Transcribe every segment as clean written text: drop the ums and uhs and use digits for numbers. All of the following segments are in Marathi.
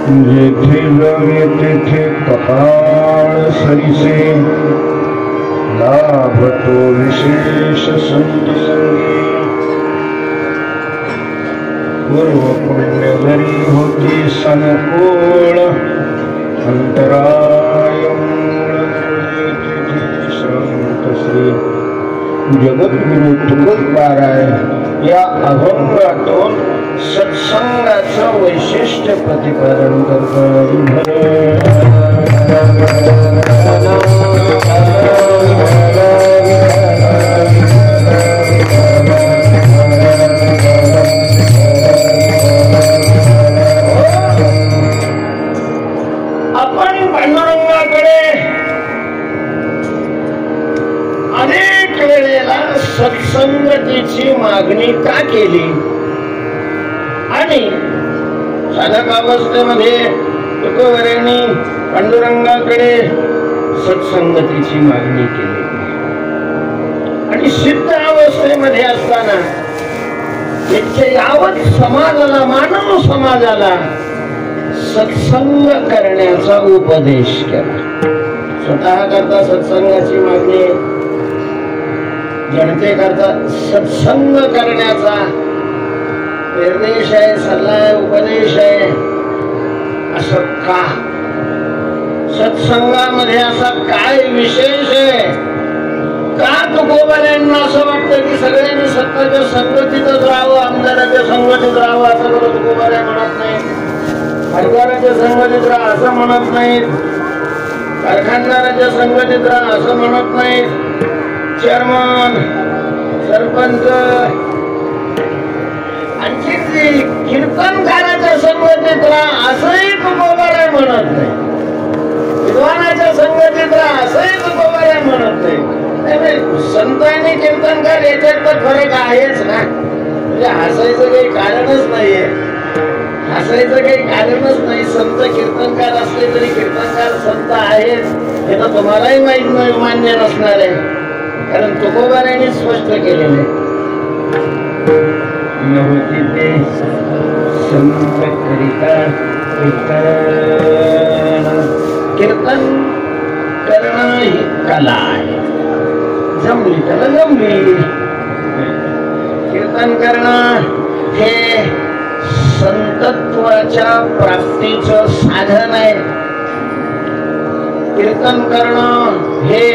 जेथे जावे तेथे कपाळ सरीसे लाभतो विशेष संत संगी पूर्व पुण्य जरी होती संकोळ अंतराय संत श्री जगद्गुरु तुकोबाराय या अभंगातून सत्संगाचं वैशिष्ट्य प्रतिपादन करतात. आपण पांडुरंगाकडे अनेक वेळेला सत्संगतीची मागणी का केली आणि साधकावस्थेमध्ये तुकोबारायांनी पांडुरंगाकडे सत्संगतीची मागणी केली आणि सिद्ध अवस्थेमध्ये असताना इतके यावत समाजाला मानव समाजाला सत्संग करण्याचा उपदेश केला. स्वतः करता सत्संगाची मागणी, जनतेकरता सत्संग करण्याचा निर्देश आहे, सल्ला आहे, उपदेश आहे. असं का? सत्संगामध्ये असा काय विशेष आहे का तुकोबारायांना असं वाटतं की सगळ्यांनी सत्ताच्या संगतीतच राहावं, आमदाराच्या संगतीत राहावं असं करून तुकोबाराय म्हणत नाही, सरकाराच्या संगतीत राहा असं म्हणत नाहीत, कारखानदाराच्या संगतीत राहा असं म्हणत नाहीत, चेअरमन सरपंच आणखी कीर्तनकाराच्या संगतीत राहा असंही तुकोबाराय म्हणत नाही, विद्वानाच्या संगतीत राहा असंही तुकोबाराय म्हणत नाही. संत आणि कीर्तनकार याच्यात तर फरक आहेच ना. म्हणजे हसायचं काही कारणच नाहीये, हसायचं काही कारणच नाही. संत कीर्तनकार असले तरी कीर्तनकार संत आहेत हे तर तुम्हालाही मान्य नसणार आहे, कारण तुकोबारायांनी स्पष्ट केलेले नव्हती ते संत करिता कीर्तन करणं ही कला आहे. जमली त्याला जमली. कीर्तन करणं हे संतत्वाच्या प्राप्तीचं साधन आहे. कीर्तन करणं हे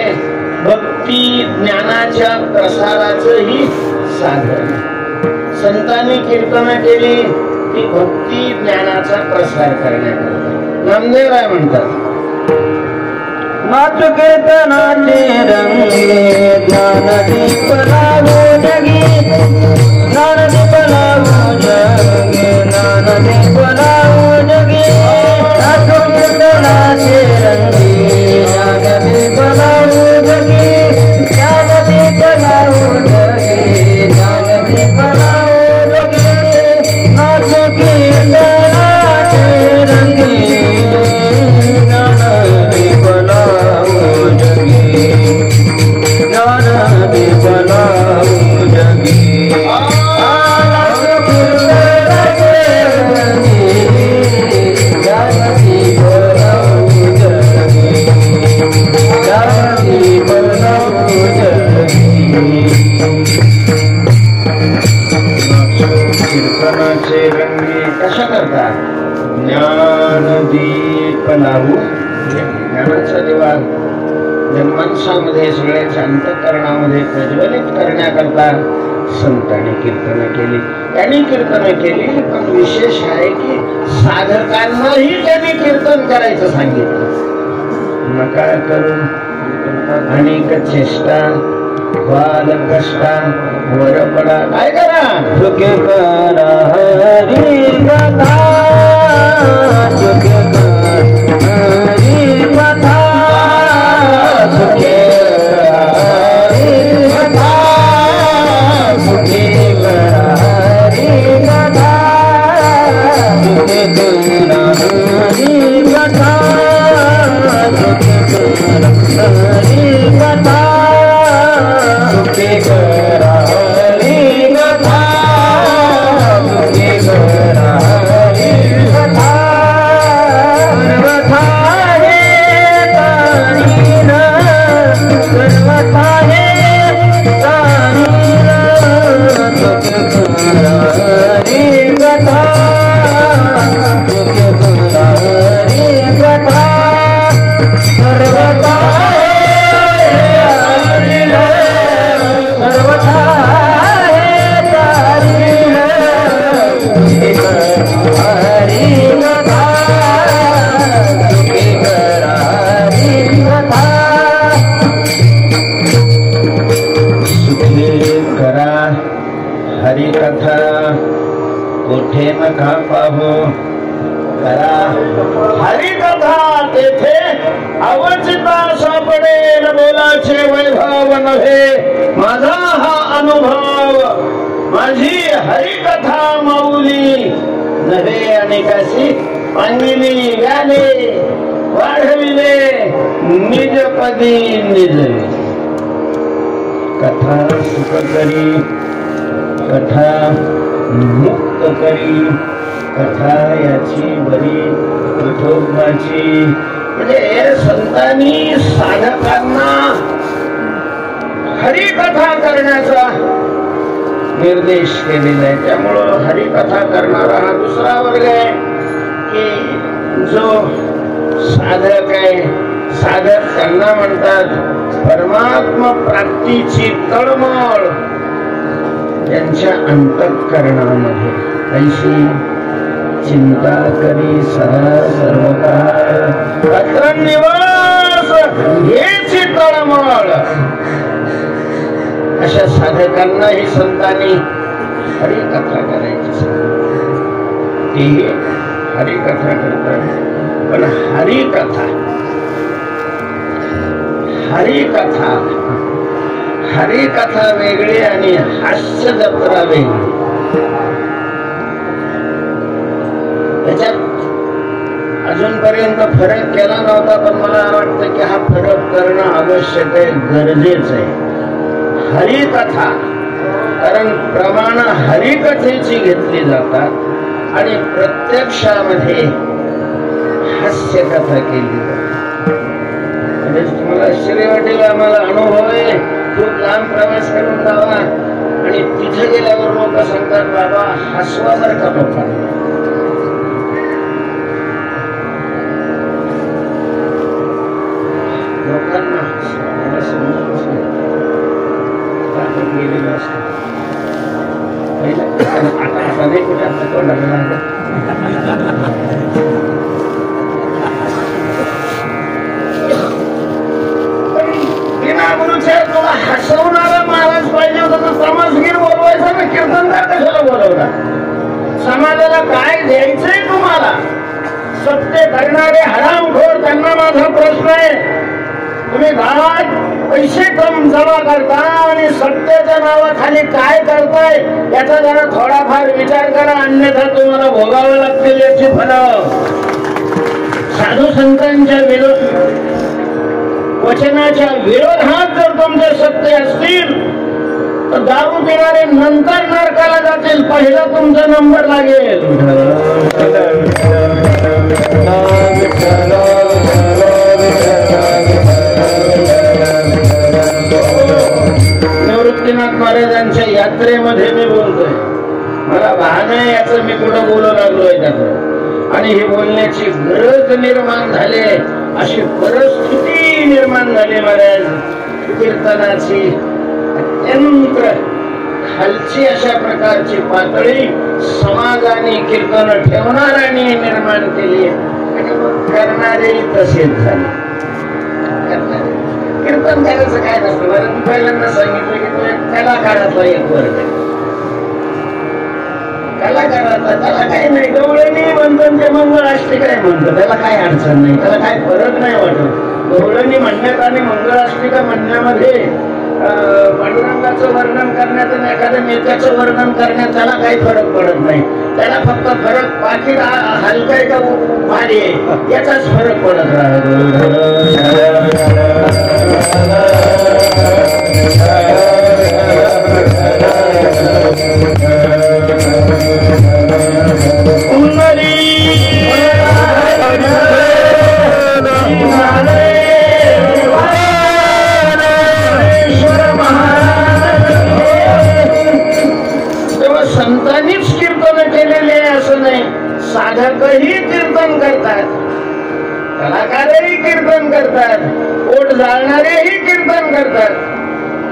भक्ती ज्ञानाच्या प्रसाराचंही साधन. संतांनी कीर्तन केली ती भक्ती ज्ञानाचा प्रसार करण्याकरता. नामदेवराय म्हणतात, नाच कीर्तनाचे रंगे ज्ञानदीप लावो जगी, ज्ञानदीप लावो जगी, ज्ञानदीप लावो जगी. नाच कीर्तनाचे रंगे ज्ञानदीप लावो जगी, ज्ञानदीप लावो जगी, ज्ञानदीप लावो जगी. नाच कीर्तनाचे रंगे ज्ञानदीप लावो जगी, ज्ञानदीप लावो जगी. कीर्तनाचे रंगी कशा करतात? ज्ञानदीप लावू. ज्ञानाचा दिवा जनमानसामध्ये सगळ्याच्या अंतःकरणामध्ये प्रज्वलित करण्याकरता संतांनी कीर्तन केली. त्यांनी कीर्तन केली, पण विशेष आहे की साधकांनाही त्यांनी कीर्तन करायचं सांगितलं. नका करू अनेक चेष्टा, वाल कष्टा वर पडा. काय करा? सुखे करा हरी कथा, सुखे करा हरी कथा, सुखे करा हरी कथा, सुखे करा हरी कथा, सुखे करा हरी कथा, सुखे करा हरी कथा, सुखे करा हरी कथा, सुखे करा हरी नका पाहू करा हरिकथा तेथे अवचिता सापडेल बोलाचे वैभव नव्हे माझा हा अनुभव माझी हरिकथा माऊली नव्हे अनेकाशी पांगिली गाले वाढविले निजपदी निजले कथा सुख करी कथा मुक्त करी कथा याची बरी विठोबाची म्हणजे संतांनी साधकांना हरिकथा करण्याचा निर्देश केलेला आहे. त्यामुळं हरिकथा करणारा हा दुसरा वर्ग आहे की जो साधक आहे. साधक त्यांना म्हणतात परमात्मा प्राप्तीची तळमळ त्यांच्या अंतःकरणामध्ये ऐशी चिंता करी सदा सर्वकाळ रात्रंदिवस हेची तळमळ. अशा साधकांना ही संतांनी हरिकथा करायची. तेही हरिकथा करतात. पण हरिकथा हरिकथा हरिकथा वेगळी आणि हास्य जत्रा वेगळी. त्याच्यात अजूनपर्यंत फरक केला नव्हता पण मला वाटतं की हा फरक करणं आवश्यक आहे गरजेचं आहे. हरिकथा कारण प्रमाण हरिकथेची घेतली जातात आणि प्रत्यक्षामध्ये हास्य कथा केली जाते. तुम्हाला आश्चर्य वाटेल आम्हाला अनुभव आहे. खूप लांब प्रवास करून जावा आणि तिथे गेल्यावर लोक सांगतात बाबा हसवा बरं का लोकांना. लोकांना मला समजतच नाही. गेलेलं असतं आता नाही कुठे आता कोणाला तुला हसवणारा महाराज पाहिजे होता तर समाजगीर बोलवायचा ना कीर्तनकार कशाला बोलवला. समाजाला काय द्यायचंय तुम्हाला. सत्य करणारे हरामखोर त्यांना माझा प्रश्न आहे. तुम्ही गावात पैसे कम जमा करता आणि सत्याच्या नावाखाली काय करताय याचा जरा थोडाफार विचार करा. अन्यथा तुम्हाला भोगावं लागतील याची फळं. साधू संतांच्या विरोध वचनाच्या विरोधात जर तुमचे सत्य असतील तर दारू पिणारे नंतर नरकाला जातील. पहिला तुमचा नंबर लागेल. निवृत्तीनाथ महाराजांच्या यात्रेमध्ये मी बोलतोय. मला भान आहे याचं मी कुठं बोलू लागलोय त्याचं. आणि हे बोलण्याची गरज निर्माण झाली अशी परिस्थिती निर्माण झाली. महाराज कीर्तनाची अत्यंत खालची अशा प्रकारची पातळी समाजाने कीर्तन ठेवणाऱ्यांनी निर्माण केली आणि मग करणारेही तसेच झाले. कीर्तन करायचं काय नसतं. मला मी पहिल्यांदा सांगितलं की तो एक कलाकाराचा एक वर्ग आहे. कलाकाराचा त्याला काही नाही. गवळणी म्हणतात ते मंगळाष्टक आहे म्हणतात. त्याला काय अडचण नाही. त्याला काय फरक नाही वाटत. गवळणी म्हणण्यात आणि मंगळाष्टिका म्हणण्यामध्ये पांडुरंगाचं वर्णन करण्यात आणि एखाद्या नेत्याचं वर्णन करण्यात त्याला काही फरक पडत नाही. त्याला फक्त फरक पाकिट हलकाय का भारी आहे याचाच फरक पडत राहतो. संतांनीच कीर्तन केलेले असं नाही. साधकही कीर्तन करतात, कलाकारही कीर्तन करतात, पोट जाळणारेही कीर्तन करतात.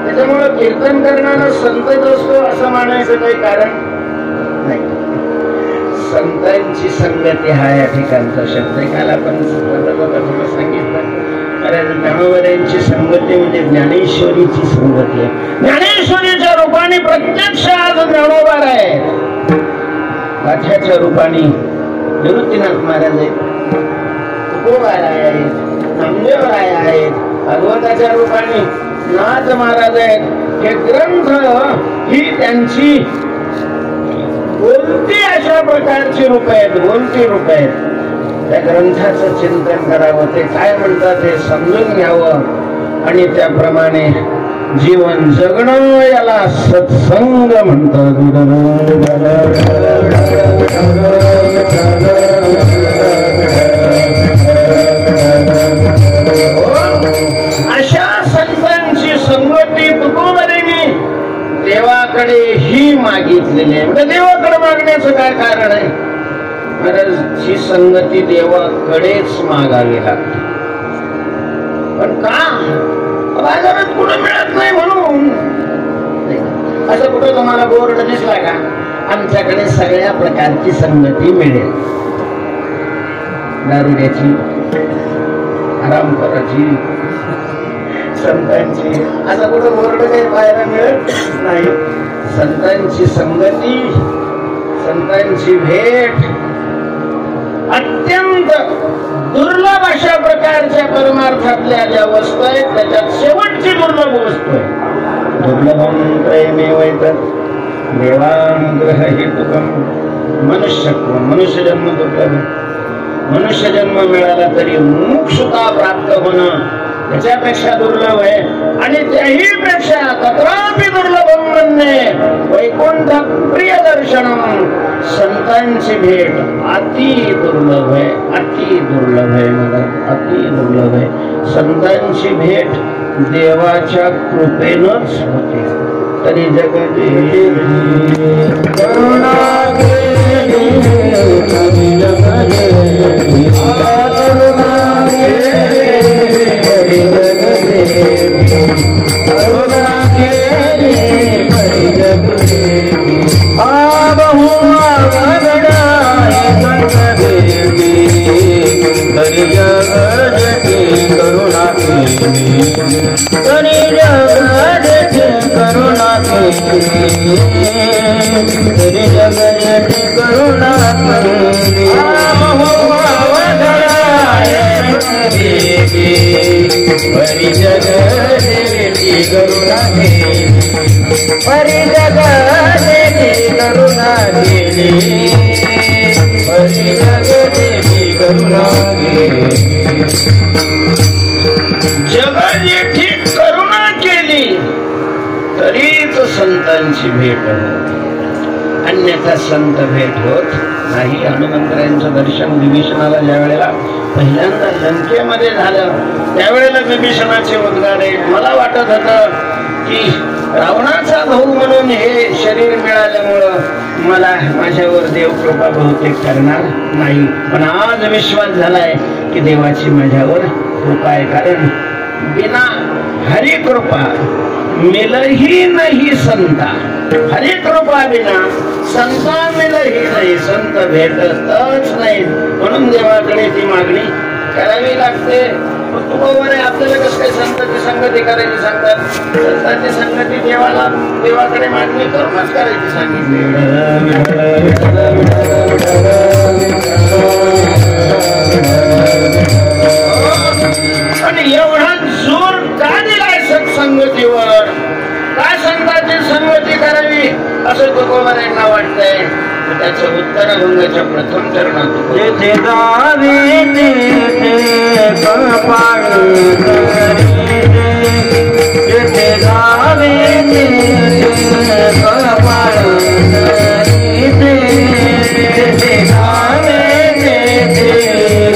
त्याच्यामुळं कीर्तन करणारा संतच असतो असं मानायचं काही कारण नाही. संतांची संगती हा या ठिकाणचा शब्द आहे. काल आपण थोडं सांगितलं ज्ञानोबऱ्यांची संगती म्हणजे ज्ञानेश्वरीची संगती आहे. ज्ञानेश्वरीच्या रूपाने प्रत्यक्ष आज ज्ञानोबा आहे. गाठ्याच्या रूपाने निवृत्तीनाथ महाराज आहेत, तुकोबाराय आहेत, नामदेवराय आहेत, भागवताच्या रूपाने नाथ महाराज आहेत. हे ग्रंथ ही त्यांची बोलती अशा प्रकारची रूप आहेत, बोलती रूप आहेत. त्या ग्रंथाचं चिंतन करावं, ते काय म्हणतात हे समजून घ्यावं आणि त्याप्रमाणे जीवन जगणं, याला सत्संग म्हणतात. अशा संतांची संगती तुकोबारायांनी देवाकडे ही मागितलेली आहे. म्हणजे देवाकडे मागण्याचं काय कारण आहे? महाराज, संगती देवाकडेच मागावी लागते. पण का? बाजारात कुठं मिळत नाही म्हणून. असं कुठं तुम्हाला बोर्ड दिसला का? आमच्याकडे सगळ्या प्रकारची संगती मिळेल. दारुड्याची, आरामखोराची, संतांची, असं कुठं बोर्ड काही पाहायला मिळत नाही. संतांची संगती, संतांची भेट अत्यंत दुर्लभ अशा प्रकारच्या परमार्थातल्या ज्या वस्तू आहेत, त्याच्यात शेवटची दुर्लभ वस्तू आहे. दुर्लभम प्रेमेवैतत् देवानुग्रह हेतुकम. मनुष्यत्व, मनुष्य जन्म दुर्लभ. मनुष्य जन्म मिळाला तरी मुमुक्षुता प्राप्त होणं त्याच्यापेक्षा दुर्लभ आहे. आणि त्याही पेक्षा तत्रापि दुर्लभम म्हणणे वैकुंठ प्रिय दर्शनम. संतांची भेट अति दुर्लभ आहे, अति दुर्लभ आहे. मला अति दुर्लभ आहे. संतांची भेट देवाच्या कृपेनच होते. तरी जगती करुणा जगाची करुणा केली तरीच संतांची भेट होत, अन्यथा संत भेट होत नाही. हनुमंतरायांचं दर्शन विभीषणाला ज्या वेळेला पहिल्यांदा लंकेमध्ये झालं त्यावेळेला विभीषणाचे उद्गार मला वाटत होतं की रावणाचा भाऊ म्हणून हे शरीर मिळाल्यामुळं मला माझ्यावर देव कृपा बहुतेक करणार नाही. पण आज विश्वास झालाय की देवाची माझ्यावर कृपा आहे. कारण बिना हरि कृपा मिलही नाही संता. हरि कृपा बिना संता मिलही नाही. संत भेटतच नाही. म्हणून देवाकडे ती मागणी करावी लागते. आपल्याला कसं काही संतांची संगती करायची सांगतात? संतांची संगती देवाकडे मागणी करूनच करायची सांगितली. आणि एवढा जोर का दिलाय सत्संगतीवर? का संतांची संगती करावी असं तुकोबारायांना वाटतंय? त्याचं उत्तर अभंगाच्या प्रथम चरणात जेथे जावे तेथे कपाळ जेथे जावे तेथे कपाळ जेथे जावे तेथे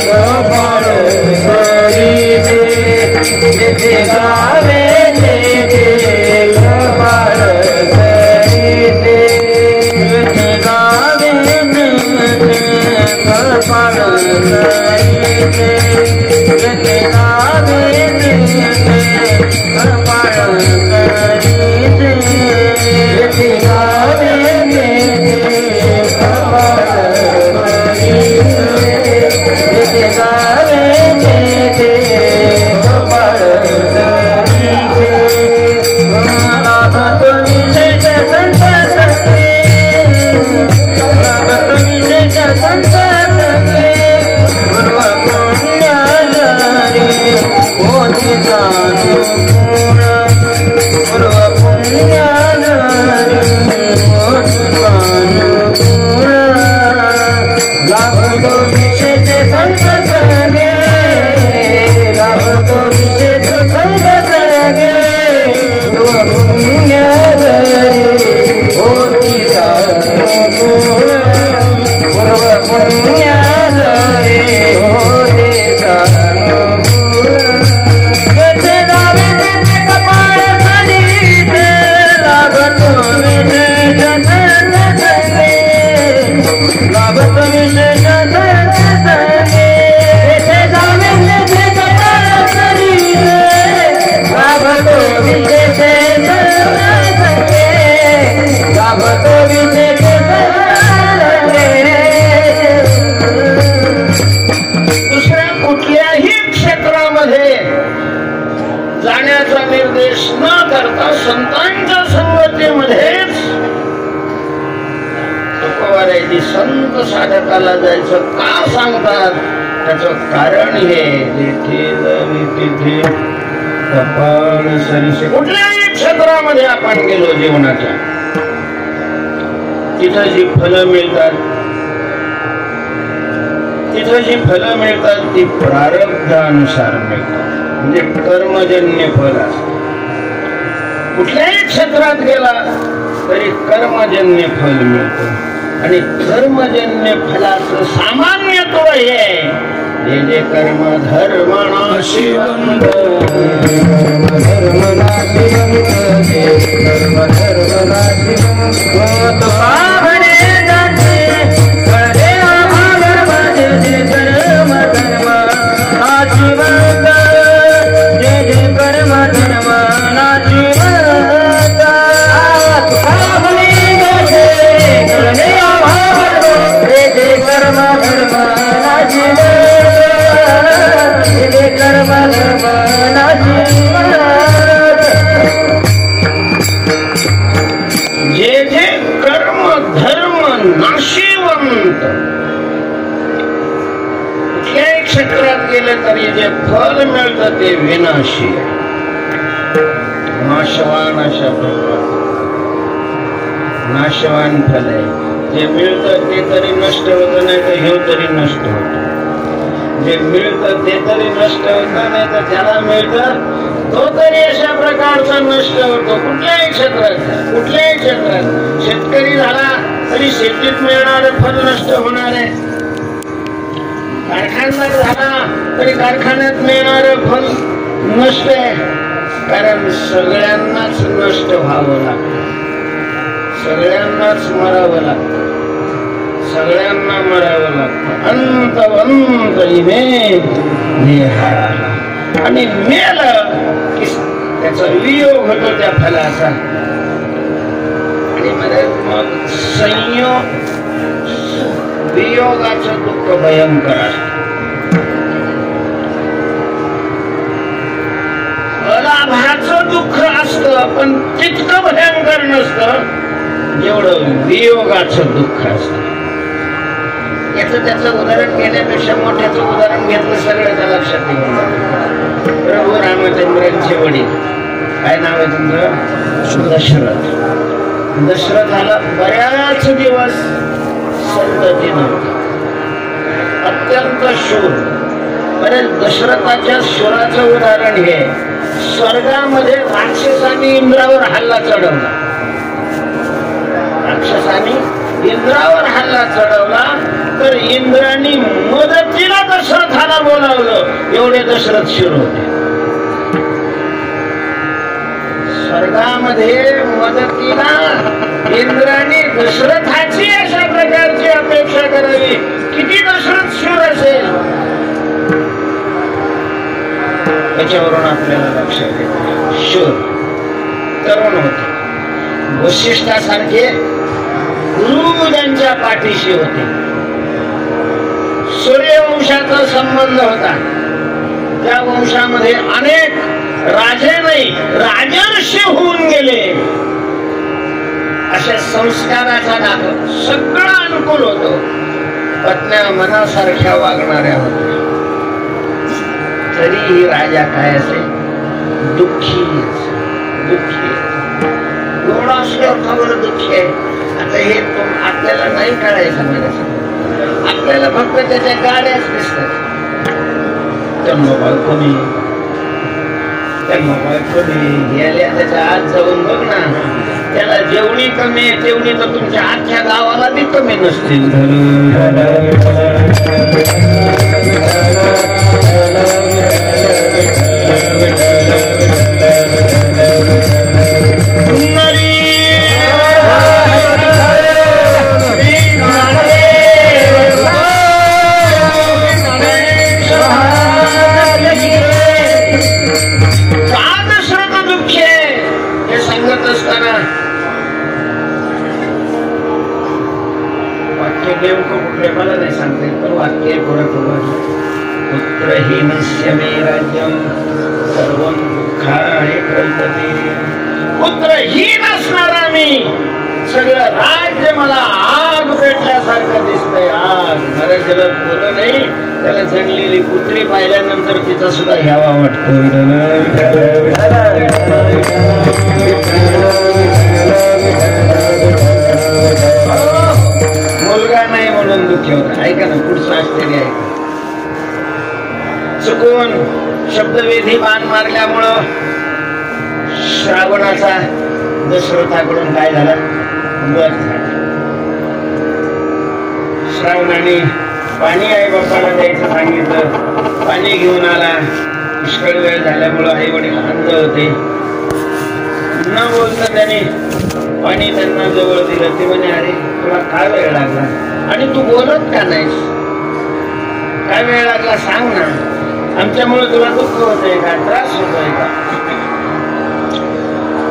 कपाळ जेथे जावे तेथे कपाळ आता संतांच्या संगतीमध्येच तुकोबारायची संत साधकाला जायचं का सांगतात? त्याचं कारण हे तिथे कपाळ सरीसे. कुठल्याही क्षेत्रामध्ये आपण गेलो जीवनाच्या, तिथं जी फलं मिळतात, तिथं जी फलं मिळतात ती प्रारब्धानुसार मिळतात, म्हणजे कर्मजन्य फल असतात. कुठल्याही क्षेत्रात गेला तरी कर्मजन्य फल मिळतं. आणि कर्मजन्य फलाचं सामान्यत्व हे जे कर्म धर्मनाशिवंत, जे जे कर्म धर्म नाशिवंत, कुठल्याही क्षेत्रात गेले तरी जे फल मिळतं ते विनाशी नाशवान. अशा प्रकार नाशवान फल आहे. जे मिळतं ते तरी नष्ट होत नाही तर हे तरी नष्ट होत. जे मिळतं ते तरी नष्ट होत नाही तर त्याला मिळतं तो तरी अशा प्रकारचा नष्ट होतो. कुठल्याही क्षेत्रात शेतकरी झाला तरी शेतीत मिळणारे फल नष्ट होणार आहे. कारखानदार झाला तरी कारखान्यात मिळणारे फल नष्ट आहे. कारण सगळ्यांनाच नष्ट व्हावं लागतं, सगळ्यांनाच मरावं लागतं, सगळ्यांना मरावं लागतं. अंतवंत इमे देहाला. आणि मेलं की त्याचा वियोग होतो त्या फलाचा. आणि मग संयोग वियोगाचं दुःख भयंकर असतं. अलाभाचं दुःख असतं पण तितकं भयंकर नसतं जेवढं वियोगाचं दुःख असतं. याचं त्याचं उदाहरण घेण्यापेक्षा मोठ्याचं उदाहरण घेतलं सगळ्याच्या लक्षात येईल. प्रभू रामचंद्रांचे वडील, काय नाव आहे तुमचं? दशरथ. दशरथाला बऱ्याच दिवस संतती नव्हती, अत्यंत शूर. बरेच दशरथाच्या शूराचं उदाहरण हे, स्वर्गामध्ये राक्षसांनी इंद्रावर हल्ला चढवला. राक्षसांनी इंद्रावर हल्ला चढवला तर इंद्राने मदतीला दशरथाला बोलावलं. एवढे दशरथ शूर होते. स्वर्गामध्ये मदतीला इंद्राने दशरथाची अशा प्रकारची अपेक्षा करावी. किती दशरथ शूर असेल त्याच्यावरून आपल्याला लक्षात येते. शूर तरुण होते. वशिष्ठासारखे गुरु ज्यांच्या पाठीशी होते. सूर्यवंशाचा संबंध होता. त्या वंशामध्ये अनेक राजे नाही राजर्षी होऊन गेले. अशा संस्काराचा दाखल सगळं अनुकूल होतो. पत्न्या मनासारख्या वागणाऱ्या होत्या. तरीही राजा काय असे दुःखी दुःखी. एवढा असल्यावर खबर दुःखी आहे. आता हे आपल्याला नाही कळायचं. मला आपल्याला फक्त त्याच्या गाड्याच दिसतात. त्यांना बायकोनी गेल्या त्याच्या आत जाऊन बघ ना. त्याला जेवढी कमी आहे तेवढी तर तुमच्या आजच्या गावाला बी कमी नसतील. मला नाही सांगता येत पण वाक्य पुढे पुत्रहीनस्य मे राज्यम सर्वं दुःखानि कल्पते पुत्रहीन असणारा मी, सगळं राज्य मला आग पेटल्यासारखं दिसतंय. आग खरं त्याला पोरं नाही, त्याला जगलेली पुत्री पाहिल्यानंतर तिचा सुद्धा घ्यावा वाटतो. मुलगा नाही म्हणून दुःखी होता. ऐका ना, पुढचं आश्चर्य आहे. चुकून शब्दवेधी बाण मारल्यामुळं श्रावणाचा दशरथाकडून काय झाला, वध झाला. श्रावणाने पाणी आई बापाला द्यायचं सांगितलं, पाणी घेऊन आला. पुष्कळ वेळ झाल्यामुळं आई वडील अंध होते. न बोलता त्याने पाणी त्यांना जवळ दिलं. ते म्हणे, अरे तुला काय वेळ लागला आणि तू बोलत का नाहीस? काय वेळ लागला सांग ना, आमच्यामुळे तुला दुःख होतंय का, त्रास होतोय का?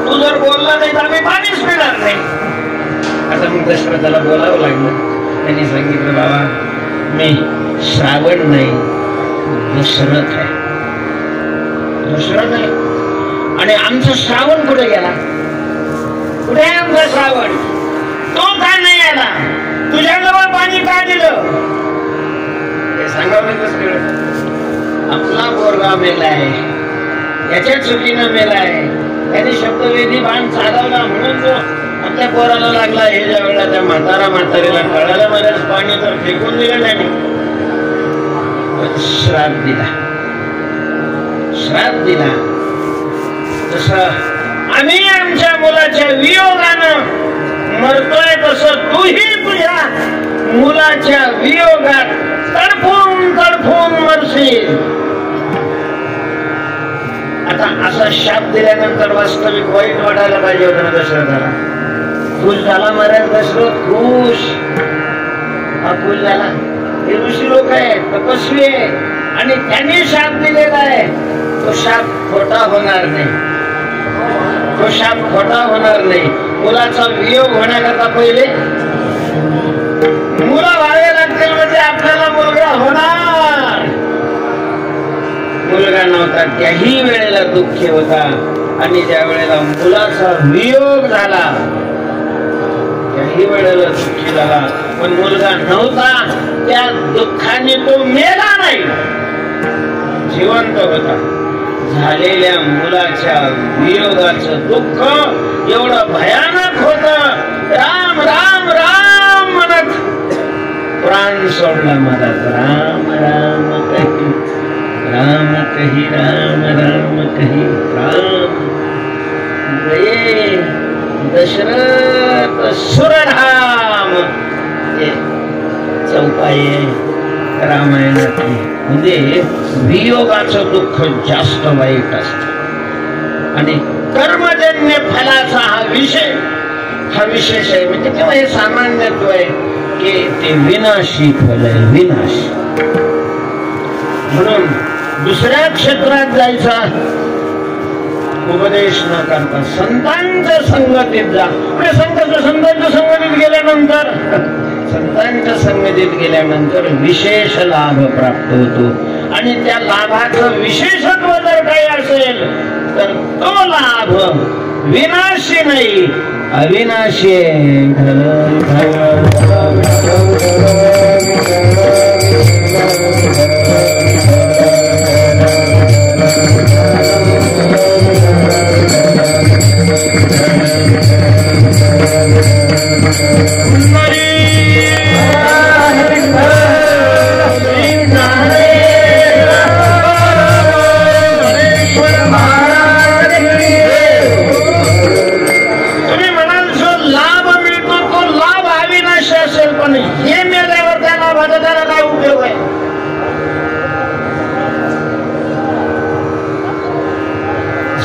तू जर बोलला नाही तर आम्ही पाणीच पिणार नाही. आता मग दशरथाला बोलावं लागलं. त्यांनी सांगितलं, बाबा मी श्रावण नाही, दशरथ आहे. दशरथ आहे आणि आमचं श्रावण कुठे गेला? कुठे आहे आमचा श्रावण? तो का नाही आला? तुझ्याजवळ पाणी का दिलं? हे सांगावं कळत. आपला पोरगा मेलाय, याच्या चुकीनं मेलाय. त्याने शब्दवेधी बाण चालवला म्हणून जो आपल्या पोराला लागला. हे ज्या वेळेला त्या म्हातारीला कळालं, मलाच पाणी तर फेकून दिलं त्याने. श्राप दिला, श्राप दिला. जसं आम्ही आमच्या मुलाच्या वियोगानं मरतोय, तसं तूही तुझ्या मुलाच्या वियोगात तडफून तडफून मरशील. आता असा शाप दिल्यानंतर वास्तविक वाईट वाटायला पाहिजे होतं ना दशरथाला. खुश झाला महाराज दशरथ, खुश. हा खुश झाला. हे ऋषी लोक आहे, तपस्वी आहे आणि त्यांनी शाप दिलेला आहे. तो शाप खोटा होणार नाही, तो शाप खोटा होणार नाही. मुलाचा वियोग होण्याकरता पहिले मुलं व्हावे लागतील, म्हणजे आपल्याला मुलगा होणार. मुलगा नव्हता त्याही वेळेला दुःखी होता आणि ज्या वेळेला मुलाचा वियोग झाला त्याही वेळेला दुःखी झाला. पण मुलगा नव्हता त्या दुःखाने तो मेला नाही, जिवंत होता. झालेल्या मुलाच्या वियोगाचं दुःख एवढं भयानक होत. राम राम राम म्हणत प्राण सोडला मला. राम राम कही, राम कही, राम राम कही, राम गये दशरथ सुरधाम. हे चौपाई रामायणातली. म्हणजे वियोगाचं दुःख जास्त वाईट असत आणि कर्मजन्य फलाचा हा विशेष आहे. म्हणजे तेव्हा हे सामान्यत्व आहे की ते विनाशी फल आहे, विनाश. म्हणून दुसऱ्या क्षेत्रात जायचा उपदेश न करता संतांच्या संगतीत जा. संतांच्या संगतीत गेल्यानंतर संतांच्या संगतीत गेल्यानंतर विशेष लाभ प्राप्त होतो आणि त्या लाभाचं विशेषत्व जर काही असेल तर तो लाभ विनाशी नाही, अविनाशी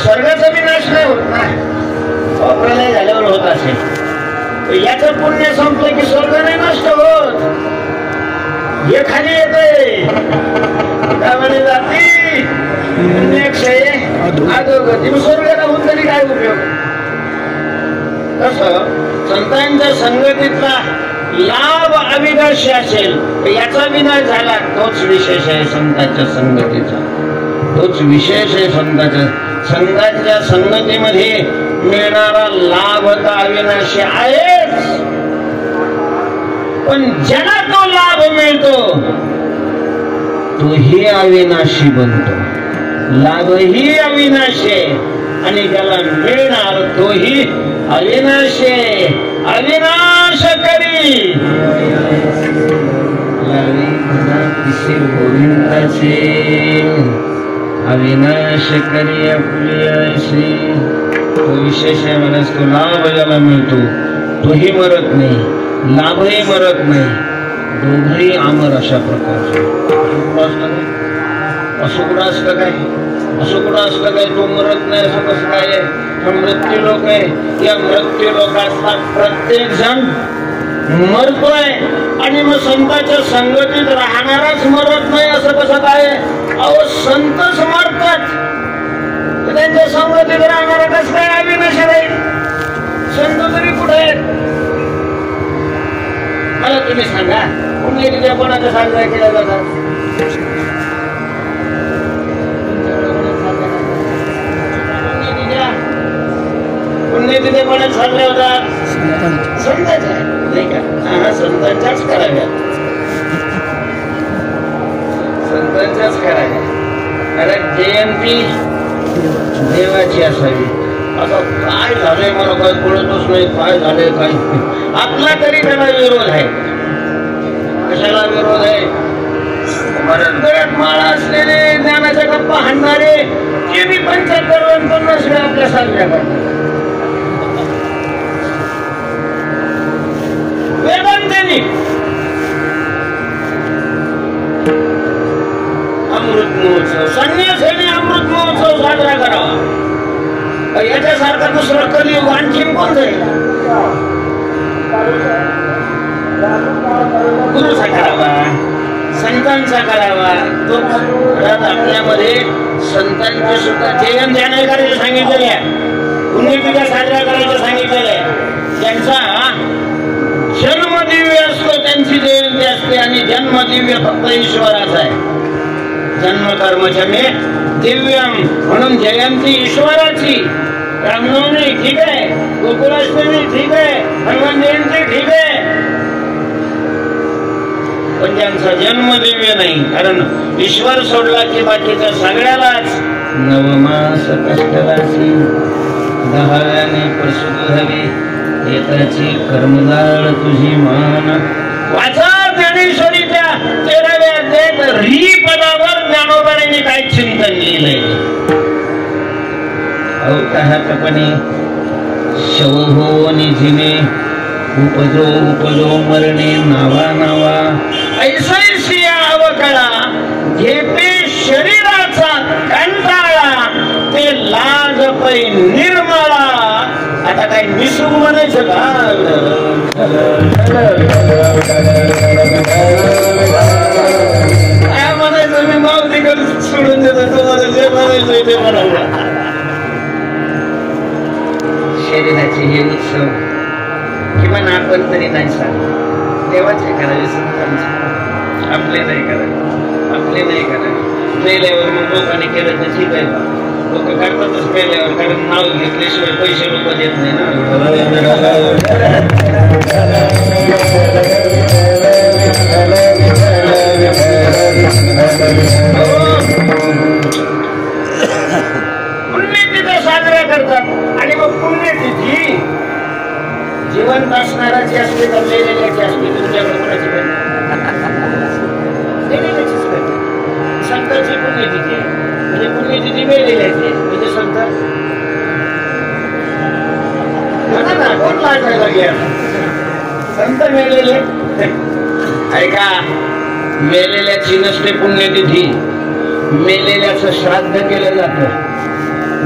स्वर्गाचा विनाश नाही होत ना. प्रलय झाल्यावर होत असेल याचं पुण्य संपलं की स्वर्ग नाही नष्ट होत. हे खाली येते त्यामध्ये जाती अधोगती, स्वर्गाला होऊन तरी काय उपयोग. तसं संतांच्या संगतीतला लाभ अविनाशी असेल याचा विनाश झाला तोच विशेष आहे संतांच्या संगतीचा, तोच विशेष आहे संतांच्या संगतीमध्ये मिळणारा लाभ तर अविनाशी आहेच, पण ज्याला तो लाभ मिळतो तोही अविनाशी बनतो. लाभही अविनाशी आहे आणि ज्याला मिळणार तोही अविनाशी आहे. अविनाश करी किसी गोविंदाचे, अविनाश करी आपली अशी. तो विशेष आहे म्हणून तो लाभ ज्याला मिळतो तोही मरत नाही, लाभही मरत नाही, दोघंही अमर अशा प्रकारचे. असं कुठं असतं काय? असं कुठं असतं काय? तो मरत नाही असं कसं काय आहे? मृत्यू लोक आहे. या मृत्यू लोकांचा प्रत्येक जण मरतोय आणि मग संतांच्या संगतीत राहणाराच मरत नाही असं कसं काय? अहो संतच मरतात, त्यांच्या संगतीत राहणारा कसं काय अविनाशी राहील? संत तरी कुठे आहेत मला तुम्ही सांगा. पुण्यतिथ्या कोणाच्या साजऱ्या केल्या जातात? पुण्यतिथ्या कोणाच्या साजऱ्या होतात? संतांच्या, नाही का? हा, संतांच्याच कराव्या, संतांच्याच कराव्या. कारण जयंती देवाची असावी. आता काय झालंय मला काय कळतच नाही, काय झालंय काय. आपला तरी त्याला विरोध आहे. कशाला विरोध आहे? गळ्यात माळा असलेले, ज्ञानाच्या गप्पा हाणणारे, ते बी 75-50 वेळा आपल्या साजऱ्या करतात. वेदांतांनी अमृत महोत्सव, संन्यासाने अमृत महोत्सव साजरा करावा. याच्यासारखा दुसरं कलियुग आणखीन कोण जाईल? गुरुचा करावा, संतांचा करावा. तो आपल्यामध्ये संतांचे सुद्धा जयंती नाही करायचं सांगितलेलं आहे, पुण्यतिथ्या साजऱ्या करायचं सांगितलेलं आहे. त्यांचा जन्मदिव्य असतो, त्यांची जयंती असते आणि जन्मदिव्य फक्त ईश्वराचा आहे. जन्म कर्मचमे दिव्यम म्हणून जयंती ईश्वराची. रामनवमी ठीक आहे, गोकुळाष्टमी ठीक आहे, हनुमान जयंती ठीक आहे, पण त्यांचा जन्म दिव्य नाही. कारण ईश्वर सोडला की बाकीच्या सगळ्यालाच नवमास कष्टराशी 10व्याने प्रसूत झाली, येताची कर्मदाळ तुझी मान. वाचा ज्ञानेश्वरीच्या 13व्या अध्यायात री पदावर ज्ञानोबांनी काय चिंतन लिहिलंय. अवकाहतपणे शवहो निधीने उपजो उपजो मरणे नावा नावा. ऐसैशी अवकळा घेते शरीराचा कंटाळा, ते लाज पै निर्मळा. आता काय निसू म्हणायचं का? काय म्हणायचं? मी मावती करून सोडून देतो, तुम्हाला जे म्हणायचं ते म्हणावं. शरीराचे हे उत्सव किमान आपण तरी नाही सांग, देवाचे करावे, संतांचे. आपले नाही करावे, आपले नाही करावे. मेल्यावर मग लोकांनी केलं तर ठीक आहे, लोक करतातच मेल्यावर, कारण नाव घेतल्याशिवाय पैसे लोक देत नाही ना. पुण्यतिथी साजऱ्या करतात आणि मग पुण्यतिथी जिवंत असणाराची असते का मेलेल्याची असते? तुमच्याकडे कोणाची मेलेल्याचीच करते. संतांची पुण्यतिथी आहे म्हणजे पुण्यतिथी मेलेल्याची म्हणजे संत म्हणा ना, कोण लागायला गेला? संत मेलेले. ऐका, मेलेल्याची नसते पुण्यतिथी, मेलेल्याचं श्राद्ध केलं जातं,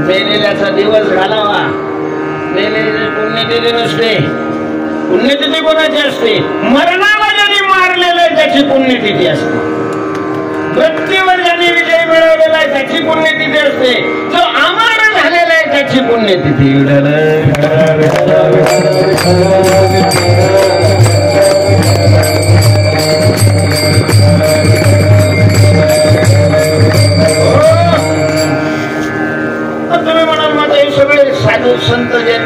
मेलेल्याचा दिवस घालावा. मेलेल्याची पुण्यतिथी नसते. पुण्यतिथी कोणाची असते? मरणाला ज्यांनी मारलेलं आहे त्याची पुण्यतिथी असते. मृत्यूवर ज्यांनी विजय मिळवलेला आहे त्याची पुण्यतिथी असते. जो अमर झालेला आहे त्याची पुण्यतिथी. तुम्ही म्हणाल माझा हे सगळे साधू संत जे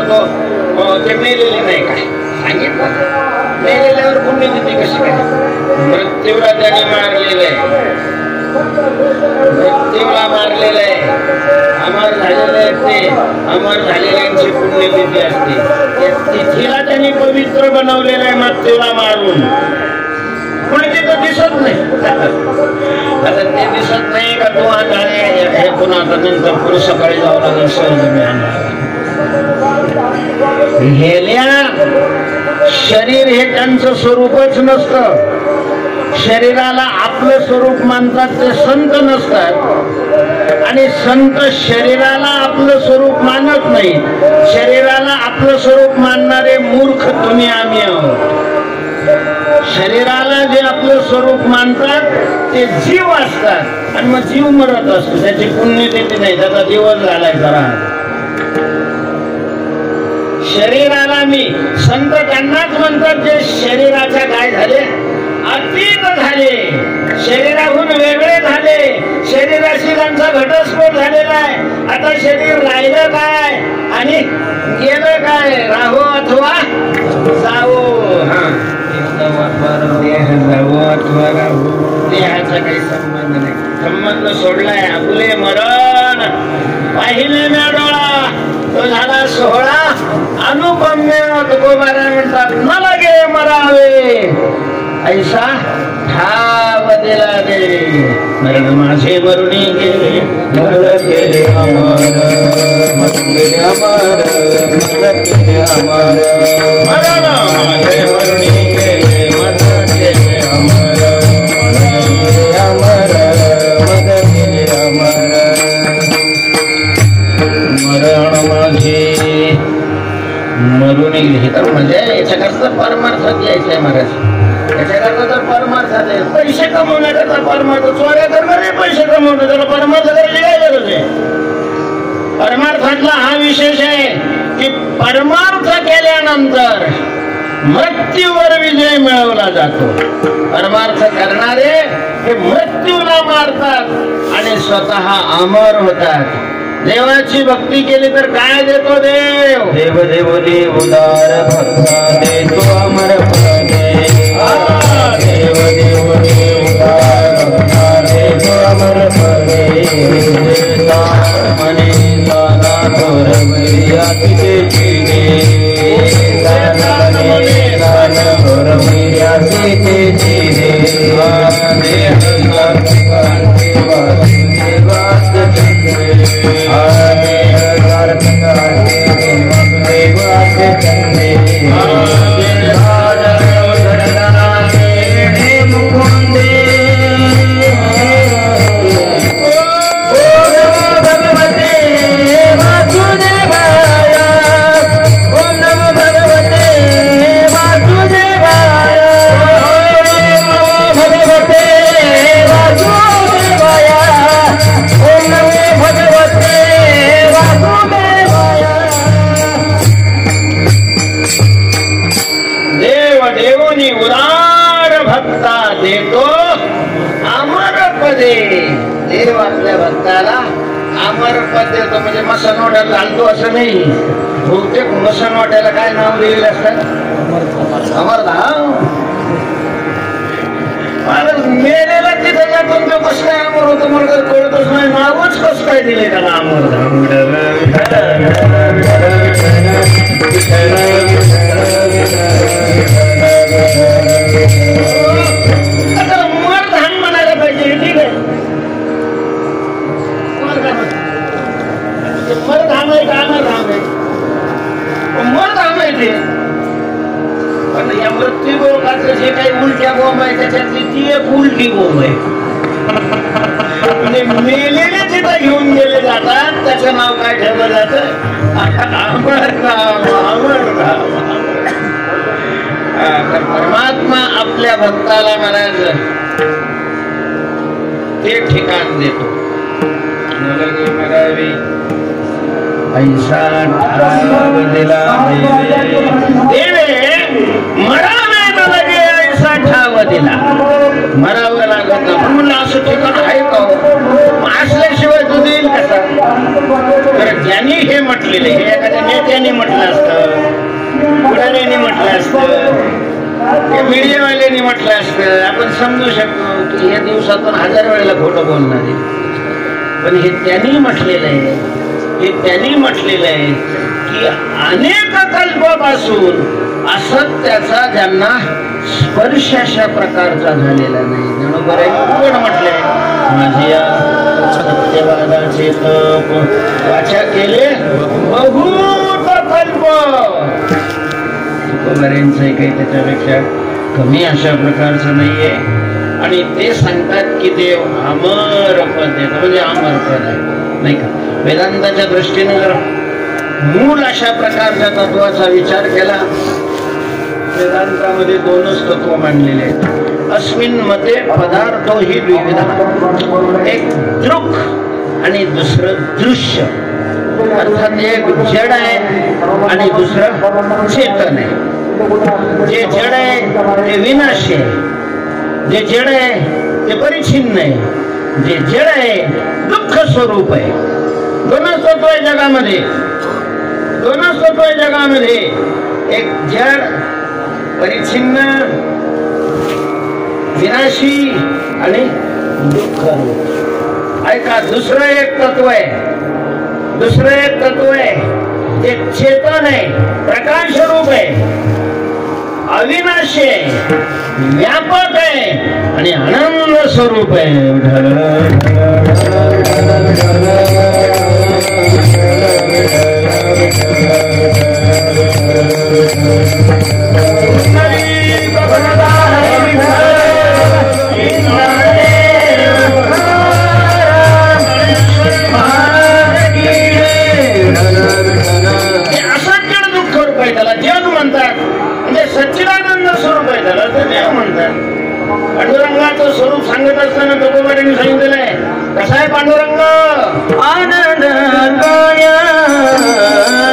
म्हणतो ते मेलेले नाही काय सांगितलं. मेलेल्यावर पुण्यतिथी कशी काय? मृत्यूला त्याने मारलेलं आहे, मृत्यूला मारलेलं आहे. अमर झालेले आहेत ते, अमर झालेल्यांची पुण्यतिथी असते. तिथीला त्यांनी पवित्र बनवलेलं आहे मृत्यूला मारून. पण तिथं दिसत नाही. आता ते दिसत नाही का तू आता हे पुन्हा आता नंतर पुढे सकाळी जावं लागेल सहज मी आणणार. शरीर हे त्यांचं स्वरूपच नसतं. शरीराला आपलं स्वरूप मानतात ते संत नसतात, आणि संत शरीराला आपलं स्वरूप मानत नाही. शरीराला आपलं स्वरूप मानणारे मूर्ख तुम्ही आम्ही आहोत. शरीराला जे आपलं स्वरूप मानतात ते जीव असतात, आणि मग जीव मरत असतो. त्याची पुण्यतिथी नाही, त्याचा दिवस झालाय जरा. शरीराला मी संत त्यांनाच म्हणतात जे शरीराच्या काय झाले, अतीत झाले, शरीराहून वेगळे झाले. शरीराशी त्यांचा घटस्फोट झालेला आहे. आता शरीर राहिलं काय आणि गेलं काय? राहो अथवा जावो. देह जावो अथवा राहो, देहाचा काही संबंध नाही. संबंध सोडलाय आपले मरण. पाहिले मी डोळा तो झाला सोहळा. अनुपम्य तुकोबारा म्हणतात न लगे मरावे ऐसा ठाव दिला दे. मरण माझे मरुणी गेले, मरण केले अमर, मरण केले अमर, मरण केले अमर. मरण माझे मरुणी गेले, मरण केले अमर, मरण केले अमर, मरण केले अमर. मरण माझे मरुणी गेले. तर म्हणजे याच्याकरता परमार्थात यायचंय महाराज. याच्याकरता तर परमार्थात आहे. पैसे कमवण्याकरता परमार्थ. चोऱ्या करणारे पैसे कमवतो, त्याला परमार्थ करायची काय गरज आहे? परमार्थातला हा विशेष आहे की परमार्थ केल्यानंतर मृत्यूवर विजय मिळवला जातो. परमार्थ करणारे हे मृत्यूला मारतात आणि स्वतः अमर होतात. देवाची भक्ती केली तर काय देतो देव? देव देव देव उदार भक्ता देतो अमर पदे. देव देव देव उदार भक्ता देतो अमर पदे. मने दाना थोर मिर्या तिथे चिने, दाना थोर मिर्या तिथे चिने. देह सात्विकांचे वासुदेवास चंद्रे, देव आपल्या भक्ताला अमर पद देतो. म्हणजे मसनवाट्याला घालतो असं नाही. बहुतेक मसनवाट्याला काय नाव दिलेलं असतं? अमरधाम. मेलेला तिथं जातो तो कसं काय अमर होतो मला कळतच नाही. नावच कसं काय दिले त्याला अमरधाम? ठीक आहे, मरधाम आहे का अमरधाम आहे? मरधाम आहे ते. पण या मृत्यू गोकाचं जे काही उलट्या बोंब आहे त्याच्यातली ती एक उलटी बोंब आहे. म्हणजे मेलेले जिथं घेऊन गेले जातात त्याचं नाव काय ठेवलं जातं? अमरधाम. अमरधाम. परमात्मा आपल्या भक्ताला म्हणायचं ते ठिकाण देतो. ऐसा ठाव दिला देवे, मरावे न लगे ऐसा ठाव दिला. मरावं लागत नाही म्हणून असं ठिकाण आहे का? असल्याशिवाय तू देईल कसा? तर ज्याने त्यांनी हे म्हटलेलं आहे. एखाद्या नेत्याने म्हटलं असतं, पुढाऱ्याने म्हटलं असतं, मीडियावाल्यांनी म्हटलं असतं, आपण समजू शकतो की हे दिवसातून 1000 वेळेला खोटं बोलणार आहे. पण हे त्यांनी म्हटलेलं आहे, हे त्यांनी म्हटलेलं आहे की अनेक कल्पापासून असत्याचा त्यांना स्पर्श अशा प्रकारचा झालेला नाही. बरोबर आहे. कोण म्हटलंय? माझ्या सत्यवादाचे तप वाचा केले बहुत कल्प. तुकोबाऱ्यांचं काही त्याच्यापेक्षा कमी अशा प्रकारचं नाहीये. आणि ते सांगतात की देव अमर पद देतो, म्हणजे अमर पद आहे, नाही का? वेदांताच्या दृष्टीने जर मूळ अशा प्रकारच्या तत्वाचा विचार केला, वेदांतामध्ये 2च तत्व मांडलेले आहेत. अस्मिन मते पदार्थो ही द्विविधा, एक दृक आणि दुसरं दृश्य. अर्थात एक जड आहे आणि दुसरं चेतन आहे. जे जड आहे ते विनाशी आहे, जे जड आहे ते परिच्छिन्न आहे, जे जड आहे दुःख स्वरूप आहे. 2च तत्व आहे जगामध्ये, 2च तत्व आहे जगामध्ये. एक जड परिच्छिन्न विनाशी आणि दुःख रूप. ऐका, दुसरं एक तत्व आहे, दुसरं एक तत्व आहे ते चेतन आहे, प्रकाश रूप आहे, अविनाशी आहे, व्यापक आहे आणि आनंद स्वरूप आहे. असंख्य दुःख रूप आहे, त्याला जग म्हणतात. म्हणजे सच्चिदानंद स्वरूप आहे, त्याला तर देव म्हणतात. पांडुरंगाचं स्वरूप सांगत असताना तुकोबाऱ्यांनी सांगितलेलं आहे. कसा आहे पांडुरंग? आनंद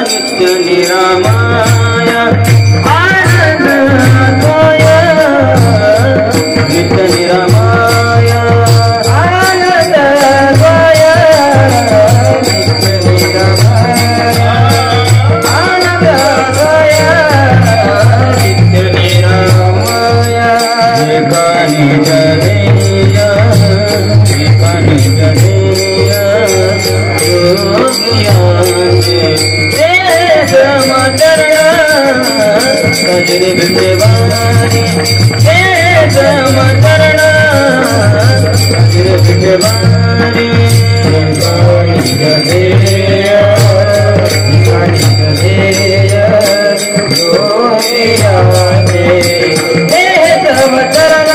नित्य निरामय, आनंद नित्य निरामय, आनंद नित्य निरामय, आनंद नित्य निरामय. एकानी जनेय एकानी जनेय योगियाने समचरण कजरे विद्यवानी, समचरण कजरे विद्यवानी. एकानी जनेय एकानी जनेय योगियाने समचरण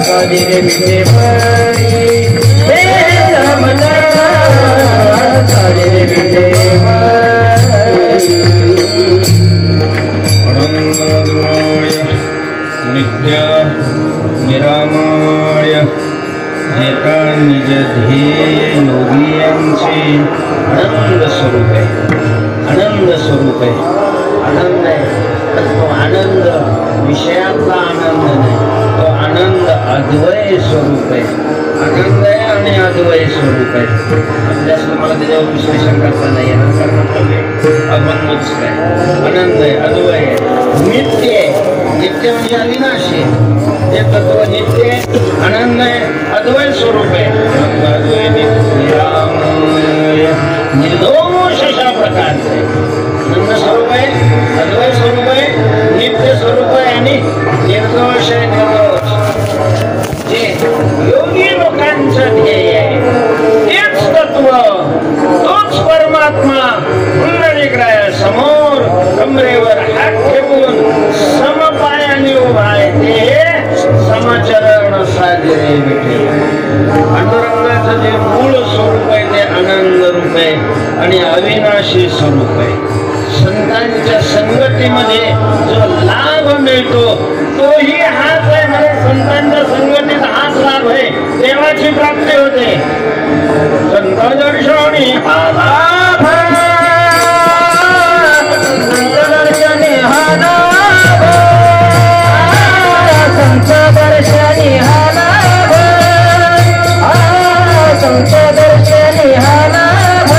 कजरे विद्यवानी, समचरण कजरे विद्यवानी. आनंदमय नित्य निरामय एका निज ध्येय योगियांचे आनंद स्वरूप आहे, आनंद स्वरूप आहे, आनंद आहे. तर तो आनंद विषयातला आनंद नाही, तो आनंद अद्वय स्वरूप आहे. आनंद आहे आणि अद्वय स्वरूप आहे. अभ्यास तुम्हाला त्याच्यावर विश्लेषण करता नाही येणार, कारण अभंगच काय आनंद आहे, अद्वय आहे, नित्य आहे. नित्य म्हणजे अविनाशी आहे. ते तत्व नित्य आहे, आनंद आहे, अद्वय स्वरूप आहे. अद्वय निरामय निर्दोष अशा प्रकारचं आहे. आनंद स्वरूप आहे, अद्वय स्वरूप आहे, नित्य स्वरूप आहे आणि निर्दोष आहे. निर्दोष जे योगी लोकांचं ध्येय आहे तेच तत्व, तोच परमात्मा पुंडरीकाय समोर कमरेवर हात ठेवून समपायाने उभा आहे. ते समचरण साजरे विठे. पांडुरंगाचं जे मूळ स्वरूप आहे ते आनंद रूप आहे आणि अविनाशी स्वरूप आहे. संतांच्या संगतीमध्ये जो लाभ मिळतो तोही हाच आहे. म्हणजे संतांच्या संगतीत हाच लाभ आहे, देवाची प्राप्ती होते. संत दर्शनी हा लाभ, संत दर्शनी हा लाभ, संत दर्शनी हा लाभ, संत दर्शनी हा लाभ,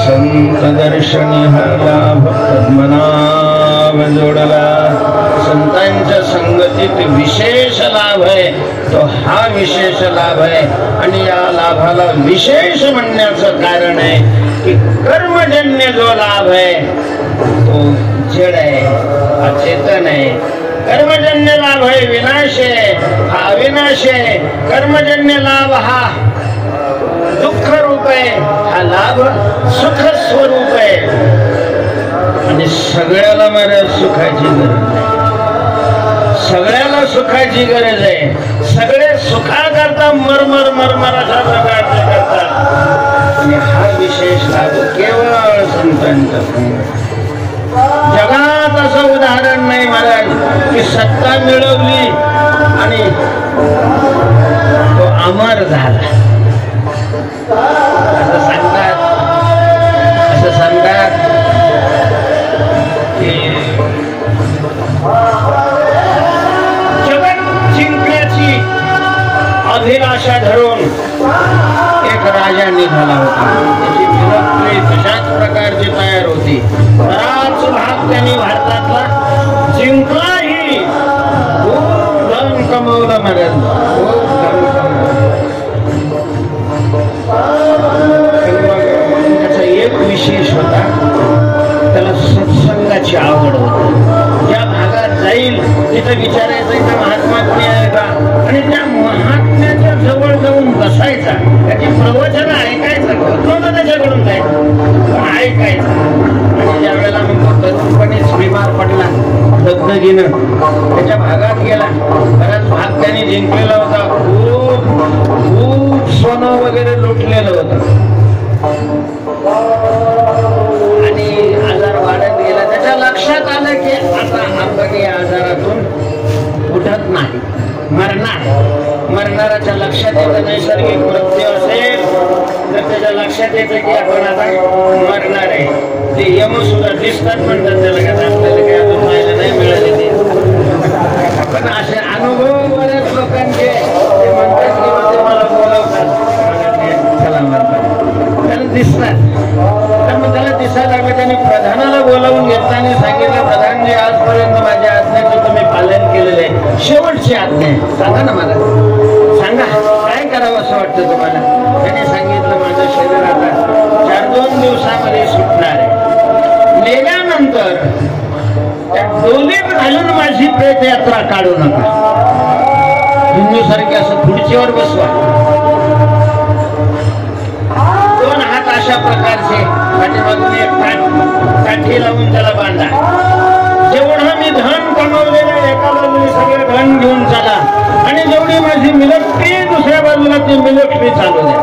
संत दर्शनी हा लाभ पद्मनाभ जोडला. संतांच्या संगतीत विशेष लाभ आहे, तो हा विशेष लाभ आहे. आणि या लाभाला विशेष म्हणण्याचं कारण आहे की कर्मजन्य जो लाभ आहे तो जड आहे, अचेतन आहे. कर्मजन्य लाभ आहे विनाश आहे, हा अविनाश आहे. कर्मजन्य लाभ हा दुःख रूप आहे, हा लाभ सुख स्वरूप आहे. आणि सगळ्याला मला सुखाची गरज आहे, सगळ्याला सुखाची गरज आहे. सगळे सुखाकरता मरमर मरमर अशा प्रकारचे करतात. आणि हा विशेष लाभ केवळ संतांचा. जगात असं उदाहरण नाही महाराज की सत्ता मिळवली आणि तो अमर झाला. असं सांगतात की जगत जिंकण्याची अभिलाषा धरून एक राजा निघाला होता. त्याची मिलिटरी तशाच प्रकारची तयार होती. बराच भाग त्यांनी भारतातला जिंकलाही, खूप धन कमवलं महाराज, खूप धन कमवलं. त्याचा एक विशेष होता, त्याला सत्संगाची आवड होती. ज्या भागात जाईल तिथं विचारायचं इथं महात्मा कोणी आहे का, आणि त्या महात्म्याच्या जवळ जाऊन बसायचा, त्याची प्रवचन ऐकायचं. नव्हतं त्याच्याकडून काय पण ऐकायचं. आणि ज्या वेळेला मग तरुणपणीच बिमार पडला दगदगीनं, त्याच्या भागात गेला. बराच भाग त्यांनी जिंकलेला होता, खूप खूप सोनं वगैरे लुटलेलं होतं. आणि आजार वाढत गेला. त्याच्या लक्षात आलं की आता आपण या आजारातून उठत नाही, मरणाराच्या लक्षात येतं नैसर्गिक मृत्यू असेल तर त्याच्या लक्षात येतं की आपण आता मरणार आहे. ते यम सुद्धा दिसतात म्हणतात त्याला, का आपल्याला काही अजून पाहायला नाही मिळाले ते. पण असे अनुभव बऱ्याच लोकांचे ते म्हणतात की ते मला बोलवतात, चला म्हणतात, त्याला दिसतात. तर मग त्याला दिसायला लागलं. त्यांनी प्रधानाला बोलावून घेतलं आणि सांगितलं, प्रधानजी आजपर्यंत माझ्या आज्ञेचं तुम्ही पालन केलेलं आहे, शेवटची आज्ञा आहे, सांगा ना मला, सांगा काय करावं असं वाटतं तुम्हाला. त्याने सांगितलं, माझं शरीर आता 4-2 दिवसामध्ये सुटणार आहे. मेल्यानंतर त्या डोलीत घालून माझी प्रेत यात्रा काढू नका, हिंदू सारखे असं खुर्चीवर बसवा, 2 हात अशा प्रकारचे पाठीमागून एक काठी लावून त्याला बांधा. जेवढं मी धन कमवलेलं एका बाजूने सगळं धन घेऊन चला, आणि जेवढी माझी मिलिटरी दुसऱ्या बाजूला ती मिलिटरी चालू द्या.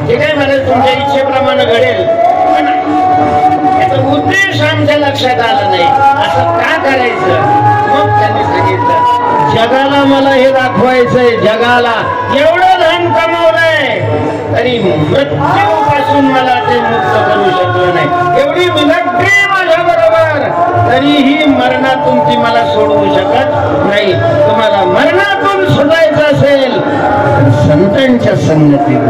जे काय महाराज तुमच्या इच्छेप्रमाणे घडेल, पण याचा उद्देश आमच्या लक्षात आला नाही. असं का करायचं? मग त्यांनी सांगितलं, जगाला मला हे दाखवायचंय, जगाला एवढं धन कमवलंय तरी मृत्यूपासून मला ते मुक्त करू शकलो नाही. एवढी मिलिटरी माझ्या बरोबर, तरीही मरणातून ती मला सोडवू शकत नाही. तुम्हाला मरणातून सुटायचं असेल तर संतांच्या संगतीत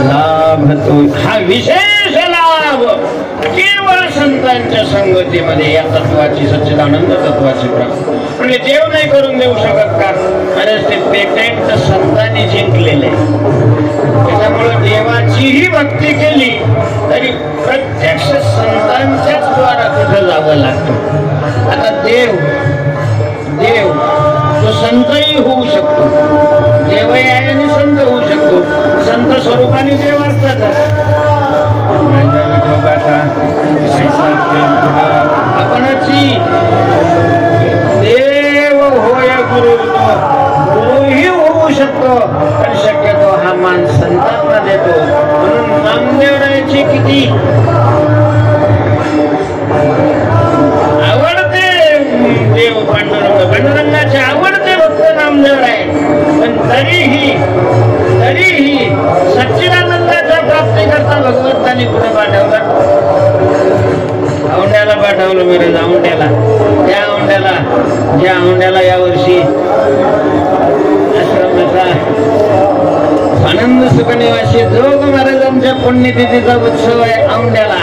लाभ तो हा विशेष लाभ केवळ संतांच्या संगतीमध्ये या तत्वाची, सच्चिदानंद तत्वाची प्राप्ती. म्हणजे देव नाही करून देऊ शकत का? अरे ते पेटेंट संतांनी जिंकलेले आहे. त्याच्यामुळे देवाचीही भक्ती केली तरी प्रत्यक्ष संतांच्याच द्वारा तिथं जावं लागतं. आता देव तो संतही होऊ शकतो, देवही आहे आणि संत होऊ शकतो. संत स्वरूपाने देव असतात. आपणची देव होय गुरु, गुरुही होऊ शकतो, पण शक्यतो हा मान संतांना देतो. म्हणून नामदेवरायाची किती आवडते देव पांडुरंगाचे आवडते भक्त नामदेवराय, पण तरीही सच्चिदानंदाच्या प्राप्ती करता भगवंतांनी कुठे पाठवलं? औंढ्याला पाठवलं. मेरे औंढ्याला, त्या औंढ्याला, ज्या औंढ्याला यावर्षी आश्रमाचा आनंद सुखनिवासी जोग महाराजांच्या पुण्यतिथीचा उत्सव आहे औंढ्याला.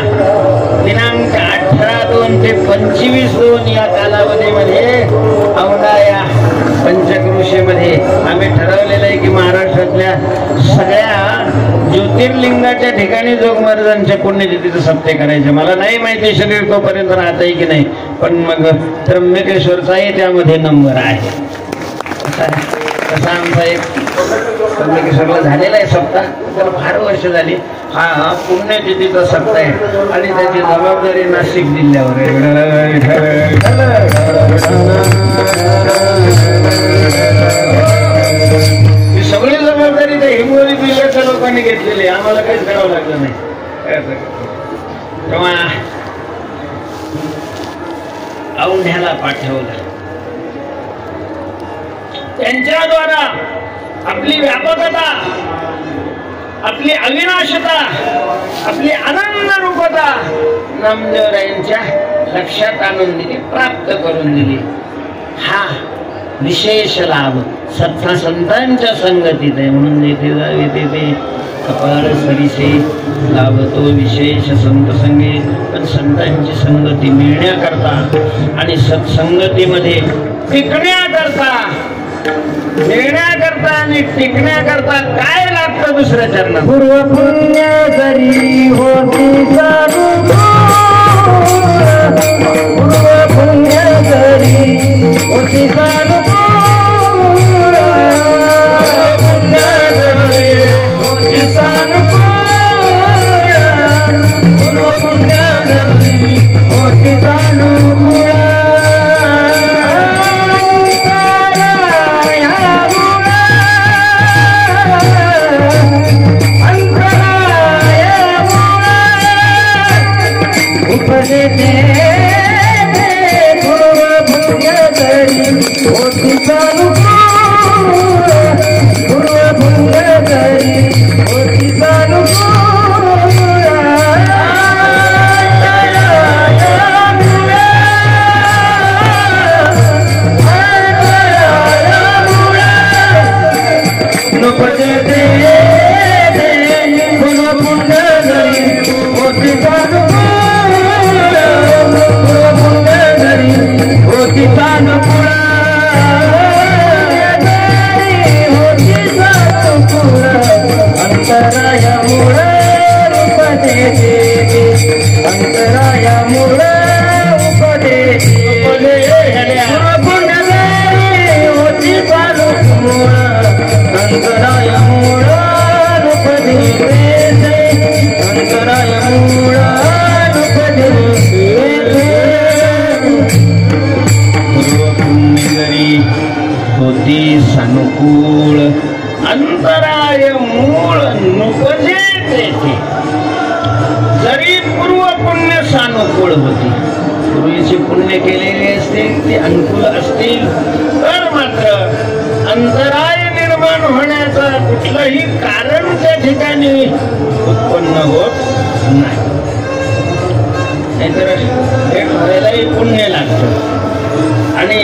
दिनांक 18/2 ते 25/2 या कालावधीमध्ये औंढा या पंचक्रोशीमध्ये आम्ही ठरवलेलं आहे की महाराष्ट्रातल्या सगळ्या ज्योतिर्लिंगाच्या ठिकाणी जोग महाराजांच्या पुण्यतिथीचं सप्ते करायचे. मला नाही माहिती शरीर तोपर्यंत राहतंय की नाही, पण मग त्र्यंबकेश्वरचाही त्यामध्ये नंबर आहे. तसा आमचा एक त्र्यंबकेश्वरला झालेला आहे सप्ताह, त्याला फार वर्ष झाली. हा पुण्यतिथीचा सप्ताह आहे आणि त्याची जबाबदारी नाशिक जिल्ह्यावर आहे. ही सगळी जबाबदारी त्या हिंगोली जिल्ह्याच्या लोकांनी घेतलेली, आम्हाला काहीच करावं लागलं नाही. तेव्हा औंढ्याला पाठवलं. त्यांच्याद्वारा आपली व्यापकता, आपली अविनाशता, आपली आनंद रूपता नामदेवरायांच्या लक्षात आणून दिली, प्राप्त करून दिली. हा विशेष लाभ संतांच्या संगतीत आहे. म्हणून येथे जावे तेथे कपाळ सरीसे लाभतो विशेष संत संगे. पण संतांची संगती मिळण्याकरता आणि सत्संगतीमध्ये टिकण्याकरता, मिळण्याकरता आणि टिकण्याकरता काय लागतं दुसऱ्या चरणात? पूर्व पुण्य जरी होती चालू, पूर्व पुण्य जरी होती चालू, पुण्य जरी होती चालू, पूर्व पुण्य जरी होती चालू. सानुकूळ अंतराय मूळ नुपजे तेथे. जरी पूर्व पुण्य सानुकूळ होती, पूर्वीचे पुण्य केलेले असतील ते अनुकूल असतील, तर मात्र अंतराय निर्माण होण्याचा कुठलंही कारण त्या ठिकाणी उत्पन्न होत नाही. नाहीतर भेट व्हायलाही पुण्य लागतं आणि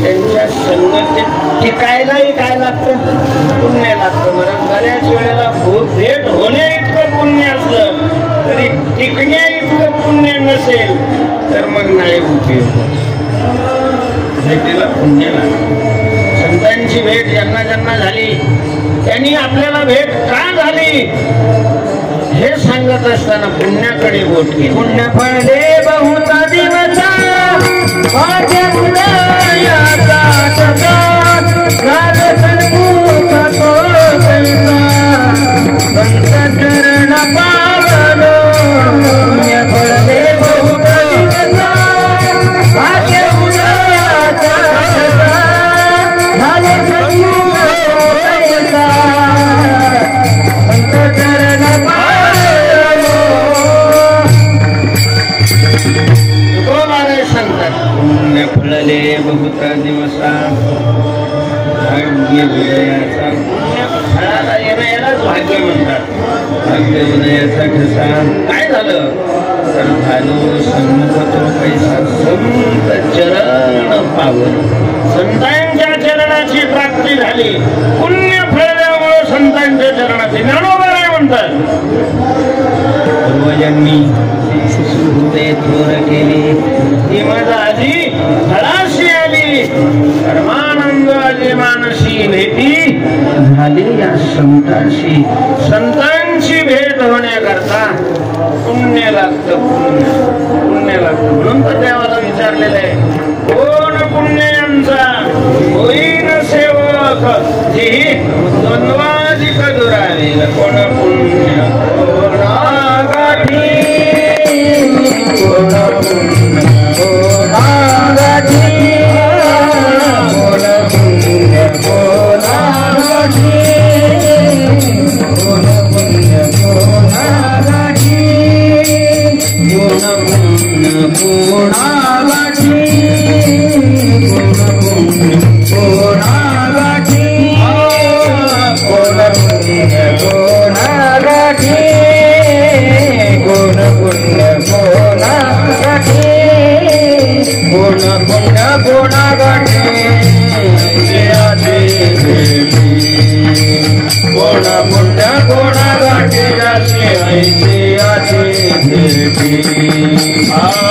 त्यांच्या संगतीत टिकायलाही काय लागतं? पुण्य लागतं. मला बऱ्याच वेळेला भेट होण्या इतकं पुण्य असलं तरी टिकण्या इतकं पुण्य नसेल तर मग नाही उपयोग. भेटीला पुण्य लागतं. संतांची भेट ज्यांना ज्यांना झाली त्यांनी आपल्याला भेट का झाली हे सांगत असताना पुण्याकडे बोट केली. पुण्य फळले बहुता दिवसा चरण पावलो पुण्य फळले बहुता दिवसा भाग्य फळले बहुता दिवसा भाग्य विजयाचा. फळाला येण्यालाच भाग्य म्हणतात. भाग्य विजयाचा ठसा काय झालं तर झालो सन्मुख तो पैसा संत चरण फळावर संतांच्या चरणाची प्राप्ती झाली. पुण्य फळल्यामुळे संतांच्या चरणाची ज्ञानोबा काय म्हणतात, पूर्वजन्मी सुकृते थोर केली ती माझी फळाशी आली. परमानंद आली मानसी भेटी झाली या संतांशी. संतांची भेट होण्याकरता पुण्य लागतं, पुण्य लागतं. म्हणून तर देवाला विचारलेलं आहे, कोण पुण्य यांचा होईन सेवक जी द्वंद्वाधिक दुरावे. कोण पुण्य कोणा गाठी, कोण पुण्य कोणा गाठी, कोण पुण्य कोणा गाठी, कोण पुण्य कोणा गाठी, कोण पुण्य कोणा गाठी, कोण पुण्य कोणा गाठी, कोण पुण्य कोणा गाठी, कोण पुण्य कोणा गाठी, कोण पुण्य कोणा गाठी. कोण पुण्य कोणा गाठी जाते ऐतिहाचे भेटी.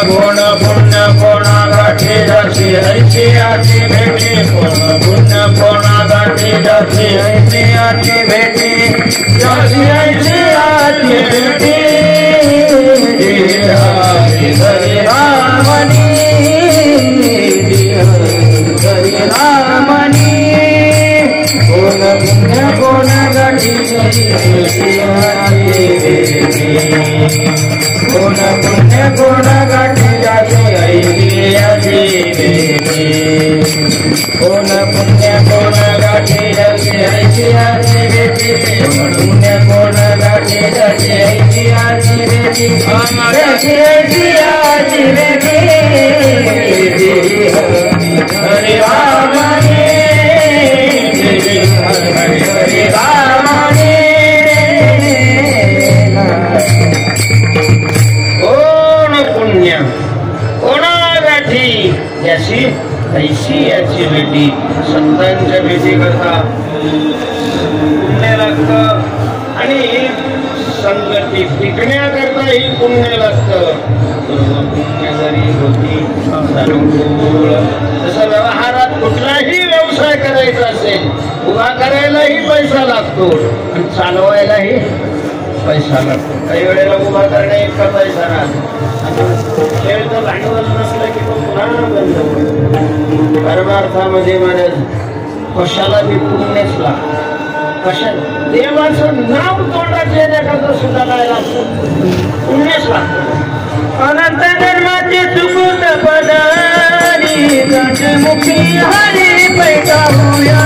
कोण पुण्य कोणा गाठी जाते ऐतिहाचे भेटी. कोण पुण्य कोणा गाठी जाते ऐतिहाचे भेटी. जाते ऐतिहाचे भेटी. हरी रामनी हरी रामनी. कोण पुण्य कोणा गाठी कोण पुण्य कोणा गाठी जाते ऐतिहाचे भेटी. कोण पुण्य कोणा गाठी जाते ऐतिहाचे भेटी. कोण पुण्य कोणा गाठी जाते ऐतिहाचे भेटी. ऐतिहाचे भेटी. हरि रामने हरि रामने. कोण पुण्य कोणा गाठी याची ऐशी याची भेटी. संतांच्या भेटी करता पुण्य लागतं आणि संगती टिकण्याकरताही पुण्य लागतं. पुण्य जरी होती अनुकूळ. जसं व्यवहारात कुठलाही व्यवसाय करायचा असेल, उभा करायलाही पैसा लागतो आणि चालवायलाही पैसा लागतो. काही वेळेला उभा करण्या इतका पैसा राहतो. खेळचं भांडवल नसलं की तो पुन्हा बंद होतो. परमार्थामध्ये महाराज कशाला बी पुण्यच लागतं. कशाला देवाचं नाव तोंडात येण्याकरता सुद्धा काय लागतं, पुण्यच लागतं. अनंत जन्माचे सुकृत पदारी राजमुखी हरी पैठा होया.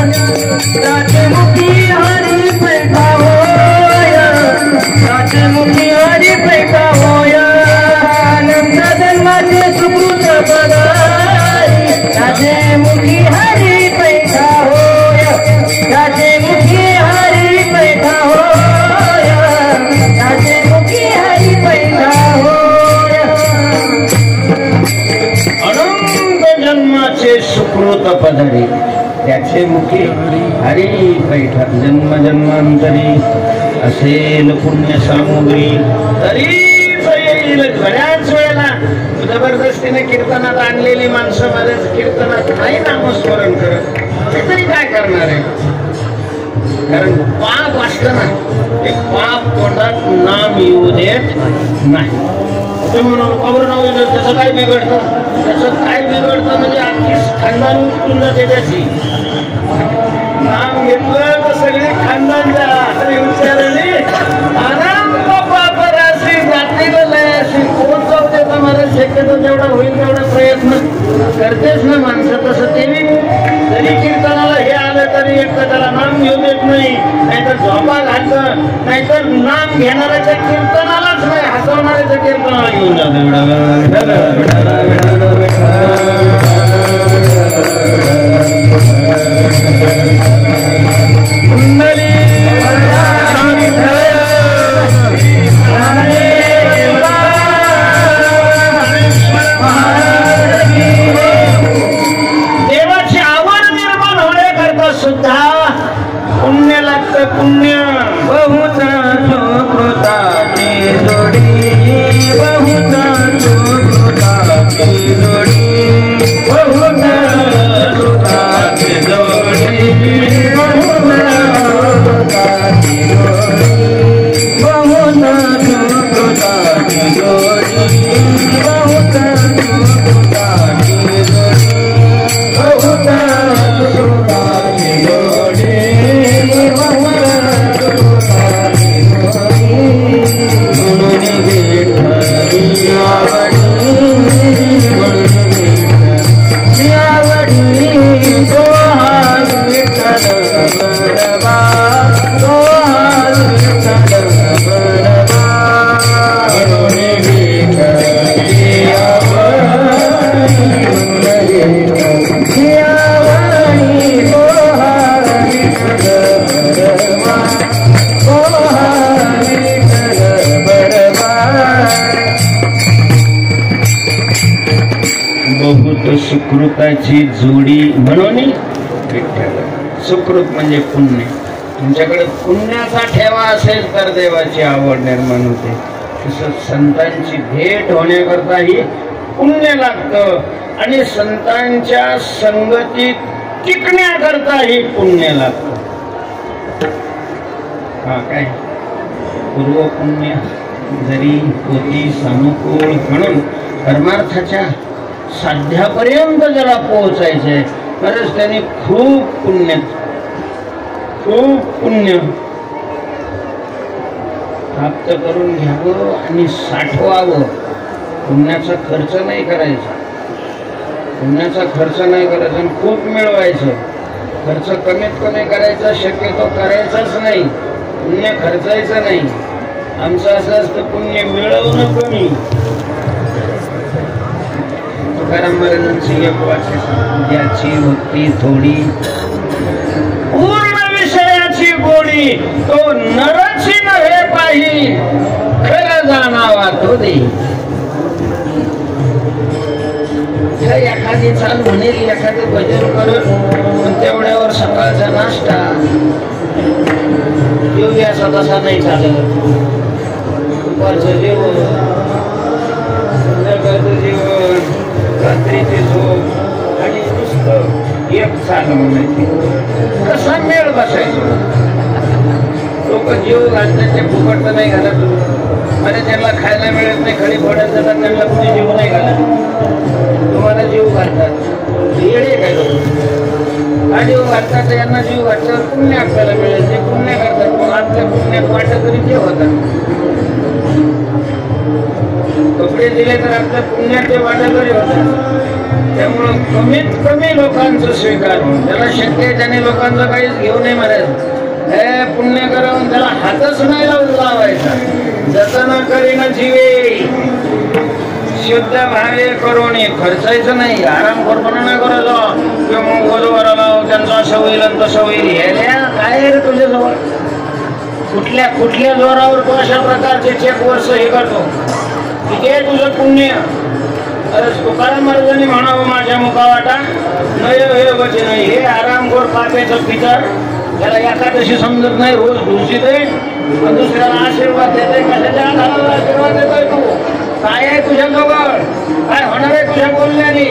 राजमुखी हरी पैठा होया. राजमुखी हरी पैठा होया. अनंत जन्माचे सुकृत पदारी राजमुखी हरी पैठा होया. राजमुखी हरी पैठा होया. राजमुखी हरी पैठा होया. अनंत जन्माचे सुकृत पदारी त्याचे मुखी हरी पैठा. जन्म जन्मांतरी असेल पुण्य सामुग्री तरीच येईल. बऱ्याच वेळेला जबरदस्तीने कीर्तनात आणलेली माणसं बरेच कीर्तनात नाही नामस्मरण करत. ते तरी काय करणार आहे, कारण पाप असतं ना, ते पाप तोंडात नाम येऊ देत नाही. ते म्हणून खबर नव्हतं त्याचं काय बिघडतं, त्याचं काय बिघडतं म्हणजे अख्खी खानदान उठून जाते त्याची. नाम घेतलं तर सगळे खानदान विचारले आराम पापराशी जातीला लयाशी कोण जाऊ देता मला शक्यतो जेवढा होईल तेवढा प्रयत्न करतेच ना माणसं. तसं ते जरी कीर्तनाला हे आलं तरी एक तर त्याला नाम घेऊ देत नाही, नाहीतर झोपा घालतं, नाहीतर नाम घेणाऱ्याच्या कीर्तनालाच नाही हसवणाऱ्याच्या कीर्तनाला घेऊन हाताची जोडी म्हणून विठ्ठल. सुकृत म्हणजे पुण्य. तुमच्याकडे पुण्याचा ठेवा असेल तर देवाची आवड निर्माण होते. तसंच संतांची भेट होण्याकरता ही पुण्य लागतं आणि संतांच्या संगतीत टिकण्याकरता ही पुण्य लागतं. हा काय पूर्व पुण्य जरी होती सानुकूळ म्हणून धर्मार्थाच्या साध्यापर्यंत ज्याला पोहोचायचंय तरच त्याने खूप पुण्य प्राप्त करून घ्यावं आणि साठवावं. पुण्याचा खर्च नाही करायचा, पुण्याचा खर्च नाही करायचा आणि खूप मिळवायचं. खर्च कमीत कमी करायचा, शक्यतो करायचाच नाही. पुण्य खर्चायचं नाही. आमचं असं असतं पुण्य मिळवणं कमी. तुकाराम महाराजांची एक वाक्य, ज्याची भक्ती थोडी पूर्ण विषयाची गोडी, तो नरची नव्हे पाही खरं जाणावा तो दे. एखादी चाल म्हणेल, एखादं भजन करत, पण तेवढ्यावर सकाळचा नाश्ता योग्याचा तसा नाही चालत. दुपारचं जेवण, संध्याकाळचं जेवण, रात्रीचे झोप आणि नुसतं एक चाल म्हणायची. कसा मेळ बसायचो. लोक जीव घालतात ते फुकट तर नाही घालत. म्हणजे त्यांना खायला मिळत नाही, खडी फोडत जातात, त्यांना कुणी जीव नाही घालत. तुम्हाला जीव घालतात येडे काय लोक. हा जीव घालतात, यांना जीव घातल्यावर पुण्य आपल्याला मिळेल. ते पुण्य करतात, पण आपल्या पुण्यात वाटत तरी ते होतात. कपडे दिले तर आपल्या पुण्यात ते वाटत तरी होतात. त्यामुळं कमीत कमी लोकांचं स्वीकार होऊन, त्याला शक्य आहे त्याने लोकांचं काहीच घेऊ नये म्हणायचं. हे पुण्य करावून त्याला हातच नाही लावायचा. जतन करीन जीवे शुद्ध भावे करून खर्चायचं नाही. आराम करताना नाही करायचं किंवा मग वधूवराला त्यांचं असं होईल आणि तसं होईल. हे काय रे तुझ्याजवळ? कुठल्या जोरावर तू अशा प्रकारचे चेक वर सही करतो? किती आहे तुझं पुण्य? अरे तुकाराम महाराजांनी म्हणावं, माझ्या मुखावाटा नय हे वचन, हे आरामखोर पाप्याचं पितर, त्याला एकादशी समजत नाही, रोज दूषित आहे, दुसऱ्याला आशीर्वाद देते. कशाच्या आधारावर आशीर्वाद देतोय तू? काय आहे तुझ्या जवळ? काय होणार आहे तुझ्या बोलण्याने?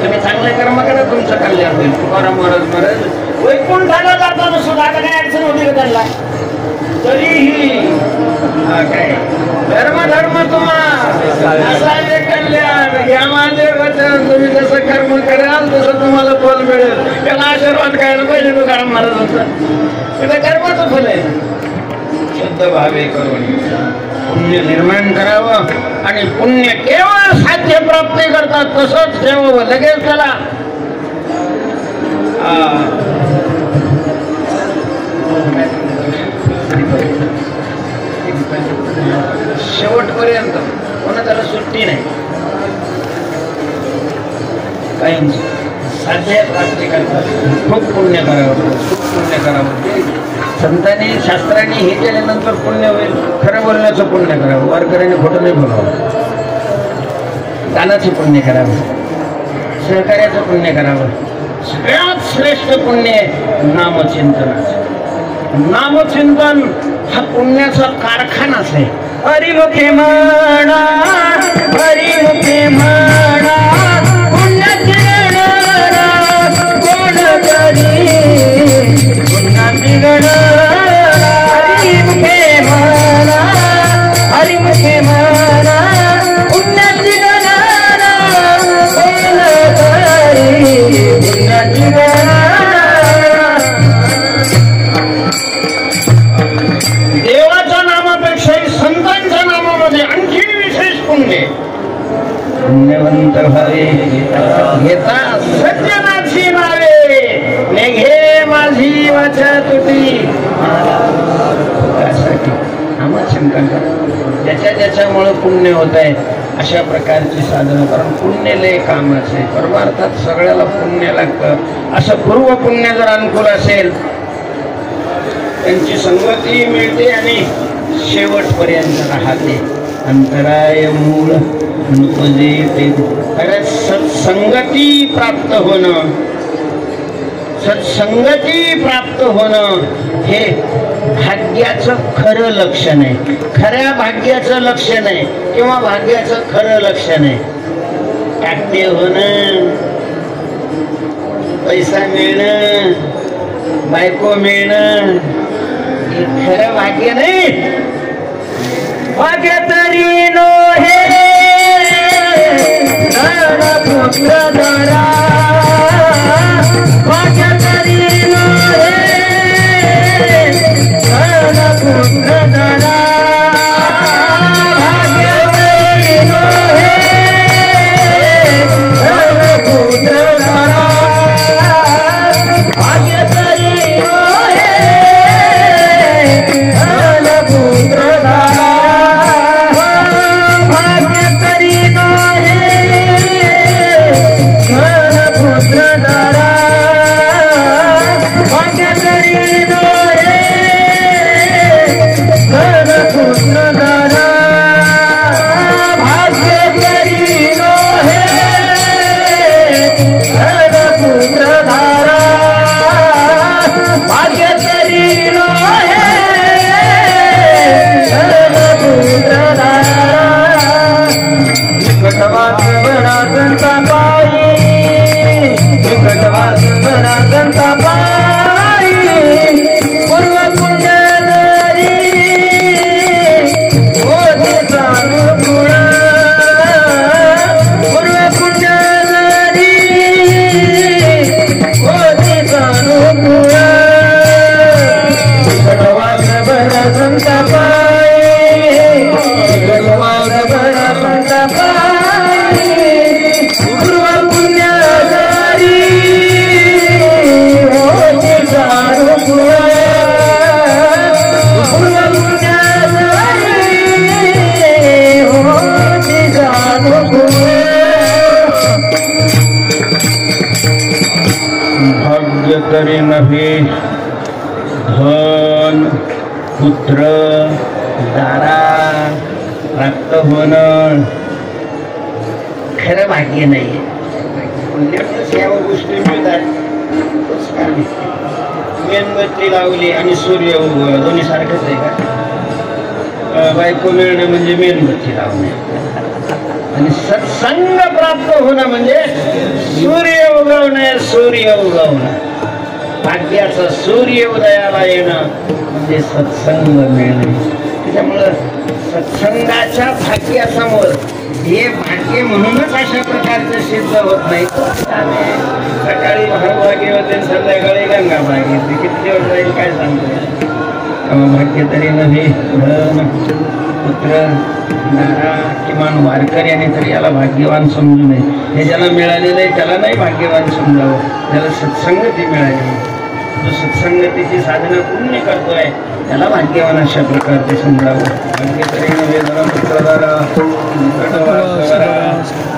तुम्ही चांगले कर्म करा, तुमचं कल्याण होईल. तुकाराम महाराज वैकुंठाला जाताना सुद्धा काय अडचण होती का त्यांना? तरीही काय धर्म तुम्हाला कल्याण या माझे वचन, तुम्ही जसं कर्म कराल तसं तुम्हाला फल मिळेल. त्याला आशीर्वाद करायला पाहिजे तुकाराम महाराजांचा. त्याला कर्माचं फल आहे. शुद्ध भावे करून पुण्य निर्माण करावं आणि पुण्य केवळ साध्य प्राप्ती करतात तसंच ठेवावं. लगेच त्याला शेवटपर्यंत कोणा त्याला सुट्टी नाही. काहींची साध्य प्राप्ती करतात. खूप पुण्य करावं, खूप पुण्य करावं. संतांनी शास्त्रांनी हे केल्यानंतर पुण्य होईल. खरं बोलण्याचं पुण्य करावं, वारकऱ्याने खोटं नाही बोलावं, दानाचे पुण्य करावं, सहकार्याचं पुण्य करावं. सगळ्यात श्रेष्ठ पुण्य नामचिंतनाचं. नामचिंतन हा पुण्याचा कारखानाच आहे. हरिमुखे म्हणा, हरिमुखे म्हणा, पुण्याची गणना कोण करी, पुण्याची गणना. हरिमुखे म्हणा, हरिमुखे म्हणा, पुण्याची गणना कोण करी, पुण्याची गणना. देवाच्या नामापेक्षाही संतांच्या नामामध्ये आणखी विशेष पुण्य. पुण्यवंत व्हावे घेता सज्जनाची नावे, निघे माझी वाचा तुटी. त्यासाठी नामचिंतन करा. ज्याच्यामुळे पुण्य होत आहे अशा प्रकारची साधनं. कारण पुण्य लय कामाचे. परमार्थात सगळ्याला पुण्य लागतं. असं पूर्व पुण्य जर अनुकूल असेल, त्यांची संगती मिळते आणि शेवटपर्यंत राहते. अंतराय मूळ अरे सत्संगती प्राप्त होणं, सत्संगती प्राप्त होणं हे भाग्याचं खरं लक्षण आहे. खऱ्या भाग्याचं लक्षण आहे किंवा भाग्याचं खरं लक्षण आहे. टाकते होणं, पैसा मिळणं, बायको मिळणं हे खरं भाग्य नाही. भाग्य तरी नो हे पुत्र धरा, भाग्य तरी नो हे पुत्र धरा, भाग्य तरी नो हे पुत्र धरा, भाग्य तरी नो हे पुत्र धरा. तरी नव्हे धन पुत्र दारा प्राप्त होणं खरं भाग्य नाही. या गोष्टी मिळतात. मेणबत्ती लावली आणि सूर्य उगवला दोन्ही सारखंच आहे का? बायको मिळणं म्हणजे मेणबत्ती लावणे आणि सत्संग प्राप्त होणं म्हणजे सूर्य उगवणे. सूर्य उगवणं भाग्याचा सूर्य उदयाला येणं म्हणजे सत्संग मिळणे. त्याच्यामुळं सत्संगाच्या भाग्यासमोर हे भाग्य म्हणूनच अशा प्रकारचे सिद्ध होत नाही. सकाळी भागभागी होते, संध्याकाळी गंगा भागी, किती दिवस राहील काय सांगतो. भाग्य तरी नव्हे धन पुत्र नारा, किमान वारकऱ्याने तरी याला भाग्यवान समजू नये. हे ज्याला मिळालेलं आहे त्याला नाही भाग्यवान समजावं, ज्याला सत्संगती मिळाली, जो सत्संगतीची साधना पूर्ण करतोय त्याला भाग्यवान अशा प्रकारचे समजावं. भाग्य तरी नव्हे धन पुत्र नारा,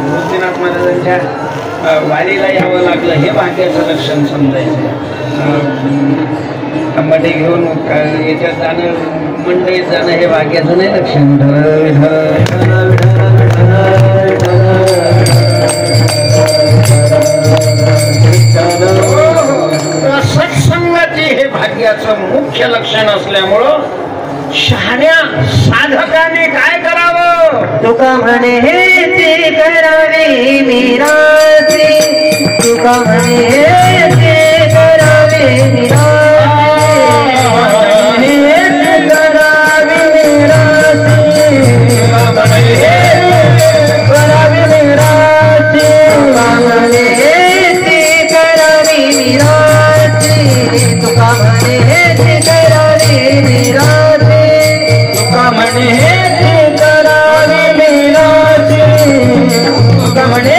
मूर्तीनाथ महाराजांच्या वारीला यावं लागलं हे भाग्याचं लक्षण समजायचं. अंबाटे घेऊन याच्यात जाणं, मंडळीत जाणं हे भाग्याचं नाही लक्षण. सत्संगाची हे भाग्याचं मुख्य लक्षण असल्यामुळं शहाण्या साधकाने काय करावं? तुका म्हणे हे ते करावे मीराचे, तुका म्हणे हे ते करावे मीराचे, हे ते करावे मीराचे, करावे मीराचे, तुका म्हणे हे ते करावे मीराचे, तुका म्हणे हे ते करावे मीराचे, तुका म्हणे हे ते करावे मीराचे, तुका म्हणे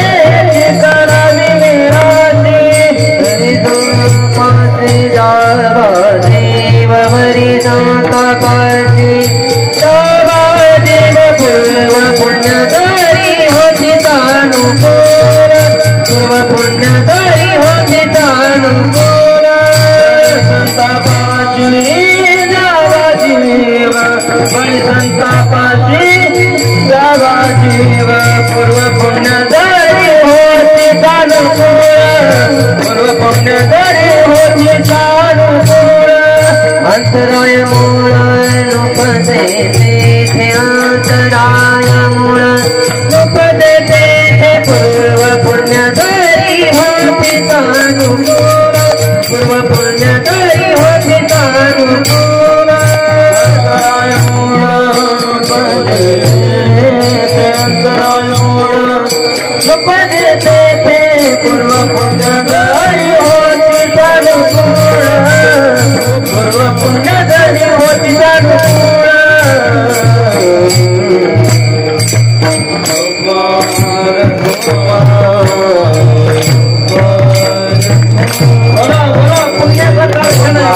सुख देते थे पूर्व पुण्य धनी होती अनुकूल पूर्व पुण्य धनी होती अनुकूल बोला पुण्याचा कारखाना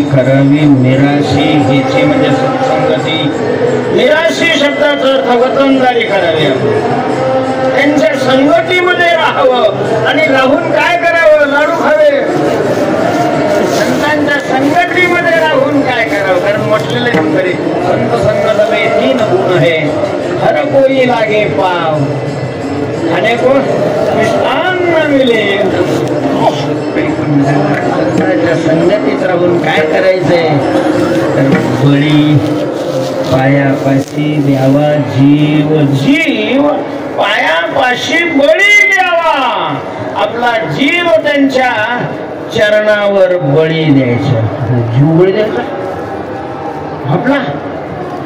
करावी निराशी हिची म्हणजे सत्संगती निराशी शब्दाचा अर्थ वतनदारी करावी त्यांच्या संगतीमध्ये राहावं आणि राहून काय करावं लाडू खावे संतांच्या संगतीमध्ये राहून काय करावं कारण म्हटलेले तरी संत संगत में 3 गुण है हर कोई लागे पाव खाने को मिष्टान न मिले संगतीत राहून काय करायचंय तर बळी पायापाशी द्यावा जीव जीव पायापाशी बळी द्यावा आपला जीव त्यांच्या चरणावर बळी द्यायचा जीव बळी द्यायचा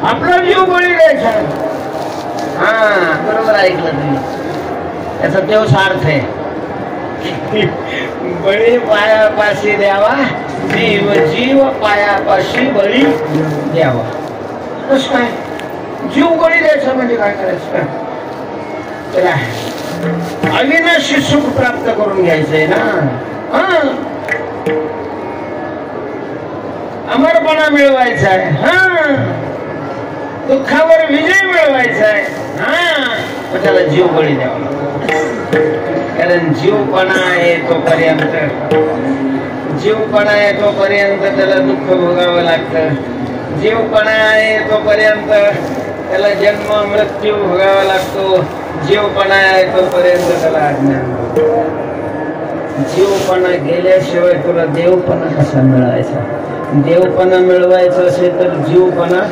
आपला जीव बळी द्यायचा हा बरोबर ऐकलं तुम्ही त्याचा तेच अर्थ आहे बळी पायापाशी द्यावा जीव जीव पायापाशी बळी द्यावा कसं काय जीव बळी द्यायचा म्हणजे काय करायचं त्याला अविनाशी सुख प्राप्त करून घ्यायचंय ना अमरपणा मिळवायचा आहे दुःखावर विजय मिळवायचा आहे त्याला जीव बळी द्यावा कारण जीवपणा आहे तोपर्यंत त्याला दुःख भोगावं लागतं जीवपणा आहे तोपर्यंत त्याला जन्म मृत्यू भोगावा लागतो जीवपणा आहे तोपर्यंत त्याला अज्ञान जीवपणा गेल्याशिवाय तुला देवपणा कसा मिळवायचा देवपणा मिळवायचा असेल तर जीवपणा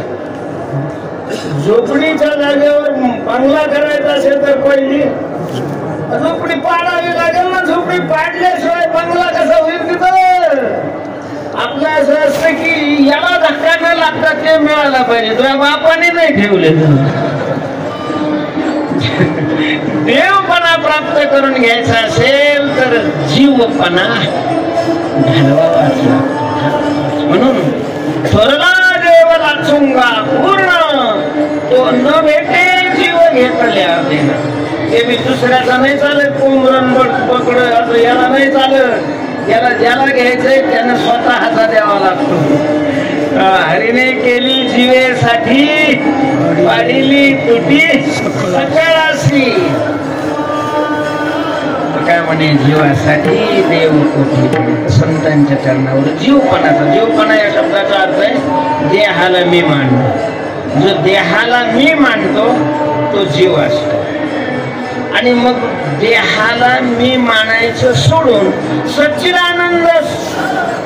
झोपडीच्या जागेवर बंगला करायचा असेल तर पहिली झोपडी पाडावी लागेल ना झोपडी पाडल्याशिवाय बंगला कसा होईल तिथं आपलं असं असतं की याला धक्का न लागता ते मिळाला पाहिजे तुझ्या बापाने नाही ठेवले देवपणा प्राप्त करून घ्यायचा असेल तर जीवपणा घालवावा म्हणून थोरला देव लाचुंगा पूर्ण तो न भेटे जीव घेतल्या ते मी दुसऱ्याचा नाही चालत कोंबरण पकड असं याला नाही चालत याला ज्याला घ्यायचंय त्यानं स्वतः हाता द्यावा लागतो हरीने केली जीवेसाठी वाढिली तुटी सकाळाशी काय म्हणे जीवासाठी देव कोठी संतांच्या चरणावर जीवपणा या शब्दाचा अर्थ आहे देहाला मी मानतो जो देहाला मी मानतो तो जीव असतो आणि मग देहाला मी मानायचं सोडून सच्चिदानंद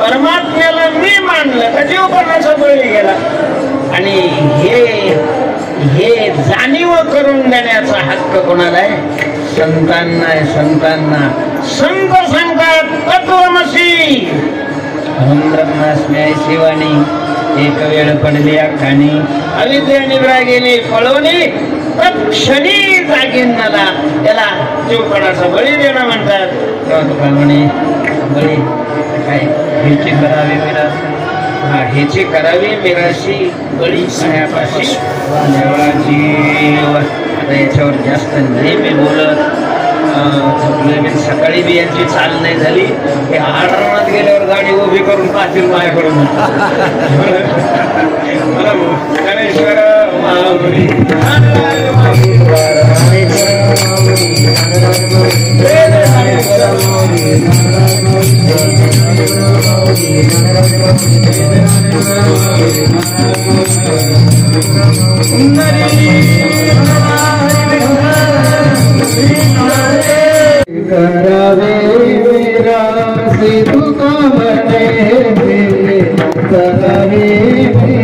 परमात्म्याला मी मानलं का जीवपणाचा बळी गेला आणि हे जाणीव करून देण्याचा हक्क कोणाला आहे संतांना आहे संतांना संत सांगतात तत्वमसी अहम ब्रह्मास्मी शिवानी एक वेळ पडली अखाणी अविद्या निद्रा गेली पळवली तत्क्षणी जागीन मला त्याला जीवपणाचा बळी देणं म्हणतात. तेव्हा तुका म्हणे बळी काय ह्याची करावी मिरास ह्याची करावी मिराशी बळी सायापाशी देवळाची. आता याच्यावर जास्त नाही मी बोलत. सकाळी बी यांची चाल नाही झाली हे आढळणात गेल्यावर गाडी उभी करून पाहतील माझ्याकडून. गणेश्वर करावे मेरा से तुका बने करावे